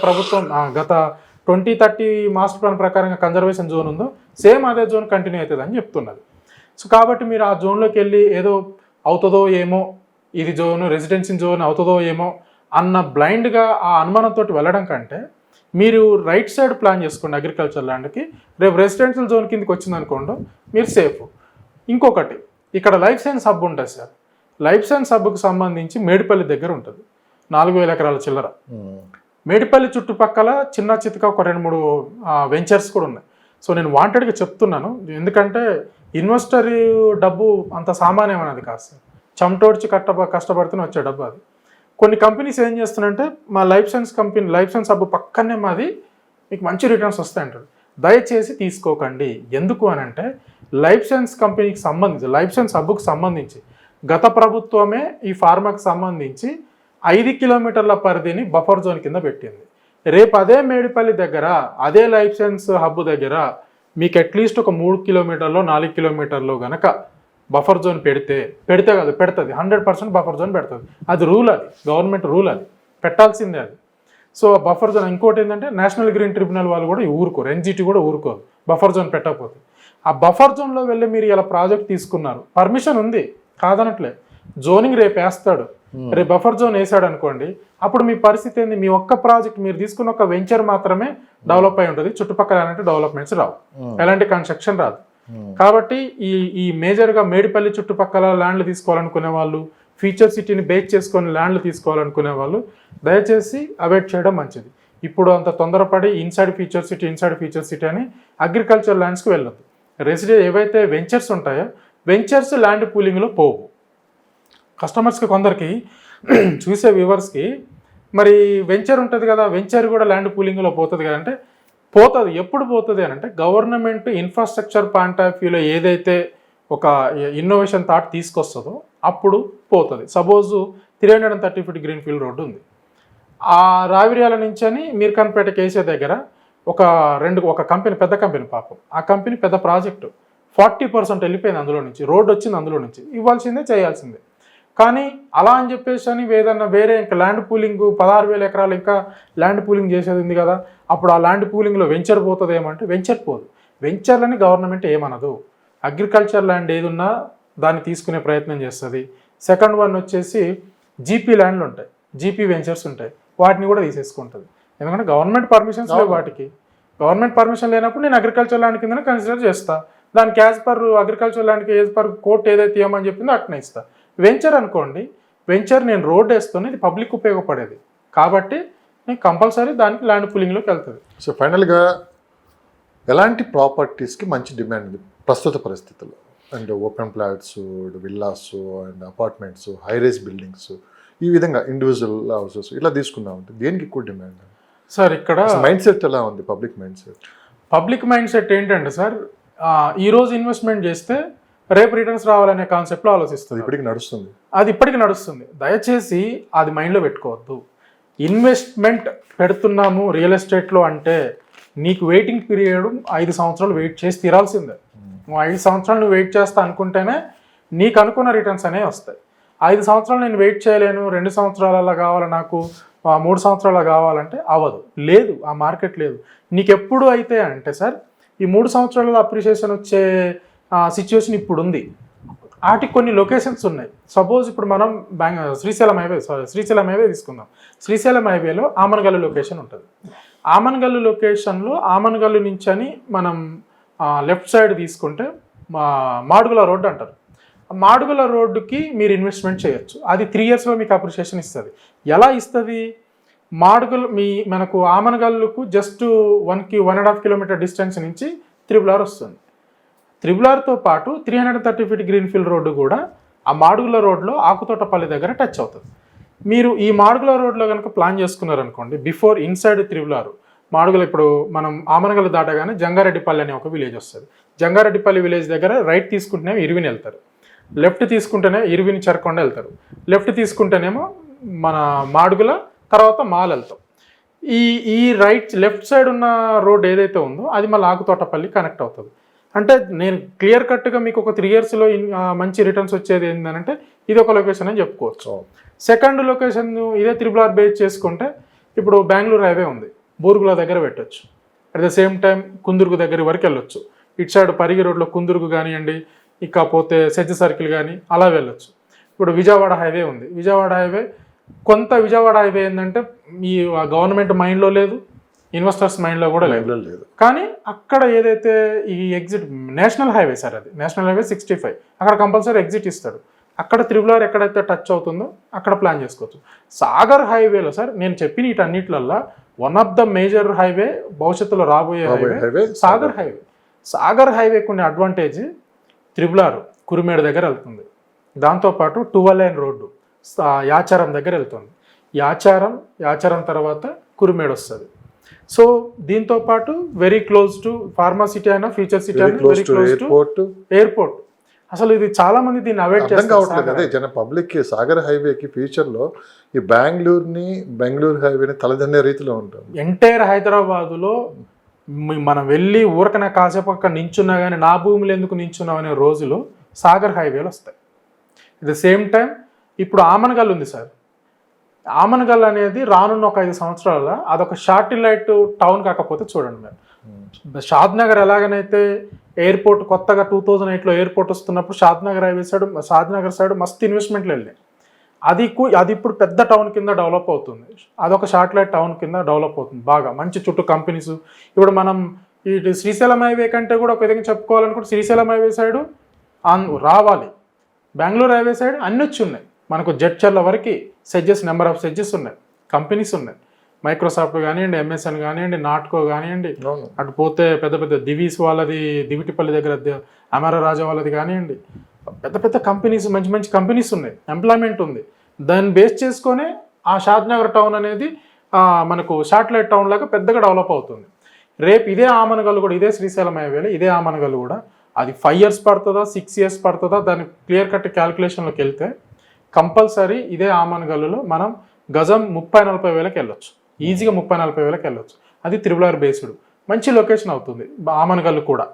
2030 మాస్టర్ ప్లాన్ ప్రకారంగా కన్జర్వేషన్ జోన్ ఉందో సేమ్ అదే జోన్ కంటిన్యూ అవుతుంది అని చెప్తున్నది. సో కాబట్టి మీరు ఆ జోన్లోకి వెళ్ళి ఏదో అవుతుందో ఏమో, ఇది జోన్ రెసిడెన్సీ జోన్ అవుతుందో ఏమో అన్న బ్లైండ్గా ఆ అనుమానంతో వెళ్ళడం కంటే మీరు రైట్ సైడ్ ప్లాన్ చేసుకోండి అగ్రికల్చర్ ల్యాండ్కి. రేపు రెసిడెన్షియల్ జోన్ కిందకి వచ్చింది అనుకోండి మీరు సేఫ్. ఇంకొకటి ఇక్కడ లైఫ్ సైన్స్ హబ్ ఉంటుంది సార్. లైఫ్ సైన్స్ హబ్కి సంబంధించి మేడిపల్లి దగ్గర ఉంటుంది, 4,000 ఎకరాల చిల్లర. మేడిపల్లి చుట్టుపక్కల చిన్న చితక ఒక 2-3 వెంచర్స్ కూడా ఉన్నాయి. సో నేను వాంటెడ్గా చెప్తున్నాను, ఎందుకంటే ఇన్వెస్టర్ డబ్బు అంత సామాన్యమైనది కాదు సార్. చెమటోడ్చి కష్టపడుతూనే వచ్చే డబ్బు అది. కొన్ని కంపెనీస్ ఏం చేస్తున్నాయంటే మా లైఫ్ సైన్స్ హబ్ పక్కనే మాది మీకు మంచి రిటర్న్స్ వస్తాయంటారు. దయచేసి తీసుకోకండి. ఎందుకు అని అంటే లైఫ్ సైన్స్ కంపెనీకి సంబంధించి లైఫ్ సైన్స్ హబ్కి సంబంధించి గత ప్రభుత్వమే ఈ ఫార్మాకి సంబంధించి 5 కిలోమీటర్ల పరిధిని బఫర్ జోన్ కింద పెట్టింది. రేపు అదే మేడిపల్లి దగ్గర అదే లైఫ్ సైన్స్ హబ్ దగ్గర మీకు అట్లీస్ట్ ఒక 3 కిలోమీటర్లో 4 కిలోమీటర్లో కనుక బఫర్ జోన్ పెడుతుంది 100% బఫర్ జోన్ పెడుతుంది. అది రూల్, అది గవర్నమెంట్ రూల్, అది పెట్టాల్సిందే అది. సో బఫర్ జోన్ ఇంకోటి ఏంటంటే నేషనల్ గ్రీన్ ట్రిబ్యునల్ వాళ్ళు కూడా ఊరుకోరు, ఎన్జిటి కూడా ఊరుకోరు బఫర్ జోన్ పెట్టకపోతే. ఆ బఫర్ జోన్లో వెళ్ళి మీరు ఇలా ప్రాజెక్ట్ తీసుకున్నారు, పర్మిషన్ ఉంది కాదనట్లే, జోనింగ్ రేపు వేస్తాడు, రేపు బఫర్ జోన్ వేసాడు అనుకోండి, అప్పుడు మీ పరిస్థితి ఏంది? మీ ఒక్క ప్రాజెక్ట్ మీరు తీసుకున్న ఒక వెంచర్ మాత్రమే డెవలప్ అయి ఉంటుంది, చుట్టుపక్కల ఎలాంటి డెవలప్మెంట్స్ రావు, ఎలాంటి కన్స్ట్రక్షన్ రాదు. కాబట్టి ఈ మేజర్గా మేడిపల్లి చుట్టుపక్కల ల్యాండ్లు తీసుకోవాలనుకునే వాళ్ళు, ఫ్యూచర్ సిటీని బేస్ చేసుకొని ల్యాండ్లు తీసుకోవాలనుకునే వాళ్ళు దయచేసి అవాయిడ్ చేయడం మంచిది. ఇప్పుడు అంత తొందరపడి ఇన్సైడ్ ఫ్యూచర్ సిటీ అని అగ్రికల్చర్ ల్యాండ్స్కి వెళ్ళొద్దు. ఏవైతే వెంచర్స్ ఉంటాయో వెంచర్స్ ల్యాండ్ పూలింగ్లో పోవు. కస్టమర్స్కి కొందరికి చూసే వ్యూవర్స్కి మరి వెంచర్ ఉంటుంది కదా, వెంచర్ కూడా ల్యాండ్ పూలింగ్లో పోతుంది కదా అంటే పోతుంది. ఎప్పుడు పోతుంది అని అంటే గవర్నమెంట్ ఇన్ఫ్రాస్ట్రక్చర్ పాయింట్ ఆఫ్ వ్యూలో ఏదైతే ఒక ఇన్నోవేషన్ థాట్ తీసుకొస్తుందో అప్పుడు పోతుంది. Suppose 330 feet green field road ఉంది, ఆ రావిర్యాల నుంచి అని మీర్ఖాన్పేట కేసే దగ్గర ఒక కంపెనీ, పెద్ద కంపెనీ, పాపం ఆ కంపెనీ పెద్ద ప్రాజెక్టు 40% వెళ్ళిపోయింది అందులో నుంచి, రోడ్డు వచ్చింది అందులో నుంచి, ఇవ్వాల్సిందే చేయాల్సిందే. కానీ అలా అని చెప్పేసి అని ఏదన్నా వేరే ఇంకా ల్యాండ్ పూలింగ్ 16,000 ఎకరాలు ఇంకా ల్యాండ్ పూలింగ్ చేసేది ఉంది కదా, అప్పుడు ఆ ల్యాండ్ పూలింగ్లో వెంచర్ పోతుంది ఏమంటే వెంచర్ పోదు. వెంచర్లని గవర్నమెంట్ ఏమనదు. అగ్రికల్చర్ ల్యాండ్ ఏదున్నా దాన్ని తీసుకునే ప్రయత్నం చేస్తుంది. సెకండ్ వన్ వచ్చేసి జీపీ ల్యాండ్లు ఉంటాయి, జీపీ వెంచర్స్ ఉంటాయి, వాటిని కూడా తీసేసుకుంటుంది. ఎందుకంటే గవర్నమెంట్ పర్మిషన్స్ లేవు వాటికి. గవర్నమెంట్ పర్మిషన్ లేనప్పుడు నేను అగ్రికల్చర్ ల్యాండ్ కింద కన్సిడర్ చేస్తా, దానికి యాజ్ పర్ అగ్రికల్చర్ ల్యాండ్కి యాజ్ పర్ కోర్ట్ ఏదైతే ఇవ్వమని చెప్పిందో అట్నే ఇస్తా. వెంచర్ అనుకోండి, వెంచర్ నేను రోడ్ వేస్తాను, ఇది పబ్లిక్ ఉపయోగపడేది కాబట్టి నేను కంపల్సరీ దానికి ల్యాండ్ పూలింగ్లోకి వెళ్తుంది. సో ఫైనల్గా ఎలాంటి ప్రాపర్టీస్కి మంచి డిమాండ్ ఉంది ప్రస్తుత పరిస్థితుల్లో? And open plots, villas and apartments, హైరేజ్ buildings, ఈ విధంగా ఇండివిజువల్ హౌసెస్ ఇట్లా తీసుకున్నామంటే దేనికి ఎక్కువ డిమాండ్ సార్? ఇక్కడ మైండ్ సెట్ ఎలా ఉంది? పబ్లిక్ మైండ్ సెట్ ఏంటంటే సార్, ఈరోజు ఇన్వెస్ట్మెంట్ చేస్తే రేపు రిటర్న్స్ రావాలనే కాన్సెప్ట్లో ఆలోచిస్తుంది. అది ఇప్పటికీ నడుస్తుంది. దయచేసి అది మైండ్లో పెట్టుకోవద్దు. ఇన్వెస్ట్మెంట్ పెడుతున్నాము రియల్ ఎస్టేట్లో అంటే నీకు వెయిటింగ్ పీరియడ్ 5 సంవత్సరాలు వెయిట్ చేసి తీరాల్సిందే. నువ్వు 5 సంవత్సరాలు నువ్వు వెయిట్ చేస్తా అనుకుంటేనే నీకు అనుకున్న రిటర్న్స్ అనేవి వస్తాయి. 5 సంవత్సరాలు నేను వెయిట్ చేయలేను, 2 సంవత్సరాలలో కావాలి నాకు, 3 సంవత్సరాలు కావాలంటే అవ్వదు. లేదు, ఆ మార్కెట్ లేదు. నీకు ఎప్పుడు అయితే అంటే సార్ ఈ 3 సంవత్సరాలలో అప్రిషియేషన్ వచ్చే సిచ్యువేషన్ ఇప్పుడు ఉంది. వాటికి కొన్ని లొకేషన్స్ ఉన్నాయి. సపోజ్ ఇప్పుడు మనం శ్రీశైలం హైవే తీసుకుందాం. శ్రీశైలం హైవేలో ఆమనగల్లు లొకేషన్ ఉంటుంది. ఆమనగల్లు లొకేషన్లో ఆమనగల్లు నుంచి అని మనం లెఫ్ట్ సైడ్ తీసుకుంటే మాడుగుల రోడ్డు అంటారు. మాడుగుల రోడ్డుకి మీరు ఇన్వెస్ట్మెంట్ చేయొచ్చు. అది 3 ఇయర్స్లో మీకు అప్రిషియేషన్ ఇస్తుంది. ఎలా ఇస్తుంది? మనకు ఆమనగల్లుకు జస్ట్ 1.5 కిలోమీటర్ డిస్టెన్స్ నుంచి త్రిబుల్ ఆర్ వస్తుంది. త్రిబుల్ ఆర్తో పాటు 330 ఫీట్ గ్రీన్ ఫీల్డ్ రోడ్డు కూడా ఆ మాడుగుల రోడ్లో ఆకుతోటపల్లి దగ్గర టచ్ అవుతుంది. మీరు ఈ మాడుగుల రోడ్లో కనుక ప్లాన్ చేసుకున్నారనుకోండి, before inside triple R Madugula, ఇప్పుడు మనం ఆమనగల్లు దాటగానే జంగారెడ్డిపల్లి అనే ఒక విలేజ్ వస్తుంది. జంగారెడ్డిపల్లి విలేజ్ దగ్గర రైట్ తీసుకుంటేనేమో ఇర్విన్ వెళ్తారు, లెఫ్ట్ తీసుకుంటేనే ఇర్విన్ చెరకొండ వెళ్తారు, లెఫ్ట్ తీసుకుంటేనేమో మన మాడుగుల, తర్వాత మాల్ వెళ్తాం. ఈ లెఫ్ట్ సైడ్ ఉన్న రోడ్ ఏదైతే ఉందో అది మళ్ళీ ఆకుతోటపల్లి కనెక్ట్ అవుతుంది. అంటే నేను క్లియర్ కట్గా మీకు ఒక 3 ఇయర్స్లో మంచి రిటర్న్స్ వచ్చేది ఏంటంటే ఇది ఒక లొకేషన్ అని చెప్పుకోవచ్చు. సెకండ్ లొకేషన్ ఇదే త్రిబుల్ ఆర్ బేస్ చేసుకుంటే ఇప్పుడు బెంగళూరు హైవే ఉంది, బూరుగుల దగ్గర పెట్టచ్చు. అట్ ద సేమ్ టైం కుందుర్గు దగ్గర వరకు వెళ్ళొచ్చు. ఇటు సైడ్ పరిగి రోడ్లో కుందుర్గు కానివ్వండి, ఇకపోతే సెజ్ సర్కిల్ కానీ అలా వెళ్ళొచ్చు. ఇప్పుడు విజయవాడ హైవే ఉంది. విజయవాడ హైవే ఏంటంటే ఈ గవర్నమెంట్ మైండ్లో లేదు, ఇన్వెస్టర్స్ మైండ్లో కూడా లేదు. కానీ అక్కడ ఏదైతే ఈ ఎగ్జిట్ నేషనల్ హైవే సార్, అది నేషనల్ హైవే 65, అక్కడ కంపల్సరీ ఎగ్జిట్ ఇస్తాడు. అక్కడ త్రిబుల్ ఆర్ ఎక్కడైతే టచ్ అవుతుందో అక్కడ ప్లాన్ చేసుకోవచ్చు. సాగర్ హైవేలో సార్ నేను చెప్పిన వీటన్నిటిలల్లో one of the major highway భవిష్యత్తులో రాబోయే హైవే సాగర్ హైవే. సాగర్ హైవేకి ఉన్న అడ్వాంటేజ్ త్రిబుల్ ఆర్ కురిమేడు దగ్గర వెళ్తుంది, దాంతోపాటు 12 లైన్ రోడ్డు యాచారం దగ్గర వెళ్తుంది. యాచారం తర్వాత కురిమేడ్ వస్తుంది. సో దీంతో పాటు very close to pharma city అయినా ఫ్యూచర్ సిటీ అయినా వెరీ క్లోజ్ టు ఎయిర్పోర్ట్. అసలు ఇది చాలా మంది దీన్ని అవాయిడ్ అర్థం కావట్లేదు అదే జన పబ్లిక్ కి సాగర్ హైవేకి ఫ్యూచర్ లో ఈ బెంగళూరు హైవేని తలదన్నే రీతిలో ఉంటుంది. ఎంటైర్ హైదరాబాదులో మనం వెళ్ళి ఊరకన కాసేపు అక్కడ నించున్నా కానీ నా భూమిలో ఎందుకు నించున్నాం అనే రోజులు సాగర్ హైవేలో వస్తాయి. ఎట్ ద సేమ్ టైం ఇప్పుడు ఆమనగల్ ఉంది సార్. ఆమనగల్ అనేది రానున్న ఒక 5 సంవత్సరాల అదొక శాటిలైట్ టౌన్ కాకపోతే చూడండి మీరు, షాద్నగర్ ఎలాగనైతే ఎయిర్పోర్ట్ కొత్తగా 2008లో ఎయిర్పోర్ట్ వస్తున్నప్పుడు షాద్నగర్ సైడ్ మస్తు ఇన్వెస్ట్మెంట్లు వెళ్ళాయి. అది ఇప్పుడు పెద్ద టౌన్ కింద డెవలప్ అవుతుంది. అదొక శాటిలైట్ టౌన్ కింద డెవలప్ అవుతుంది బాగా మంచి చుట్టూ కంపెనీస్. ఇప్పుడు మనం ఈ శ్రీశైలం హైవే కంటే కూడా ఒక విధంగా చెప్పుకోవాలనుకుంటే శ్రీశైలం హైవే సైడ్ రావాలి, బెంగళూరు హైవే సైడ్ అన్ని వచ్చి ఉన్నాయి. మనకు జడ్చర్ల వరకు నెంబర్ ఆఫ్ సెడ్జెస్ ఉన్నాయి, కంపెనీస్ ఉన్నాయి. మైక్రోసాఫ్ట్ కానివ్వండి, ఎంఎస్ఎన్ కానివ్వండి, నాట్కో కానివ్వండి, అటు పోతే పెద్ద పెద్ద దివీస్ వాళ్ళది, దివిటిపల్లి దగ్గర అమర రాజా వాళ్ళది కానివ్వండి, పెద్ద పెద్ద కంపెనీస్, మంచి మంచి కంపెనీస్ ఉన్నాయి, ఎంప్లాయ్మెంట్ ఉంది. దాన్ని బేస్ చేసుకొని ఆ షాద్నగర్ టౌన్ అనేది మనకు శాటిలైట్ టౌన్ లాగా పెద్దగా డెవలప్ అవుతుంది. రేపు ఇదే ఆమనగల్లు కూడా, ఇదే శ్రీశైలం హైవేలో ఇదే ఆమనగల్లు కూడా అది 5 years పడుతుందా 6 years పడుతుందా దాని క్లియర్ కట్ క్యాల్కులేషన్లోకి వెళ్తే కంపల్సరీ ఇదే ఆమనగల్లులో మనం గజం 30-40 వేలకు వెళ్ళొచ్చు, ఈజీగా 30-40 వేలకు వెళ్ళొచ్చు. అది త్రిబుల్ బేస్డ్ మంచి లొకేషన్ అవుతుంది ఆమనగల్లు కూడా.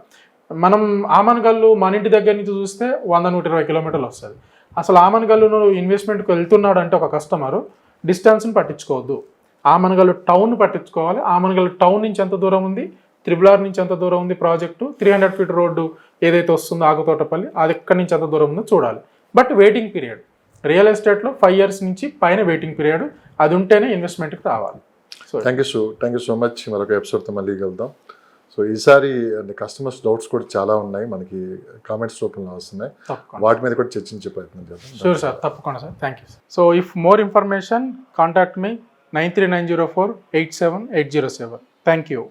మనం ఆమనగల్లు మన ఇంటి దగ్గర నుంచి చూస్తే 100-120 కిలోమీటర్లు వస్తుంది. అసలు ఆమనగల్లును ఇన్వెస్ట్మెంట్కి వెళ్తున్నాడు అంటే ఒక కస్టమరు డిస్టెన్స్ని పట్టించుకోవద్దు, ఆమనగల్లు టౌన్ పట్టించుకోవాలి. ఆమనగల్లు టౌన్ నుంచి ఎంత దూరం ఉంది, త్రిబుల్ నుంచి ఎంత దూరం ఉంది ప్రాజెక్టు, 300 feet రోడ్డు ఏదైతే వస్తుందో ఆగుతోటపల్లి అది ఎక్కడి నుంచి ఎంత దూరం ఉందో చూడాలి. బట్ వెయిటింగ్ పీరియడ్ రియల్ ఎస్టేట్లో 5 years నుంచి పైన వెయిటింగ్ పీరియడ్, అది ఉంటేనే ఇన్వెస్ట్మెంట్కి రావాలి. So thank you so much. మరొక ఎపిసోడ్తో మళ్ళీ వెళ్దాం. సో ఈసారి కస్టమర్స్ డౌట్స్ కూడా చాలా ఉన్నాయి, మనకి కామెంట్స్ రూపంలో వస్తున్నాయి, వాటి మీద కూడా చర్చించే ప్రయత్నం చేద్దాం. షూర్ సార్, తప్పకుండా sir. Thank you. So if more information contact me 9390487807. Thank you.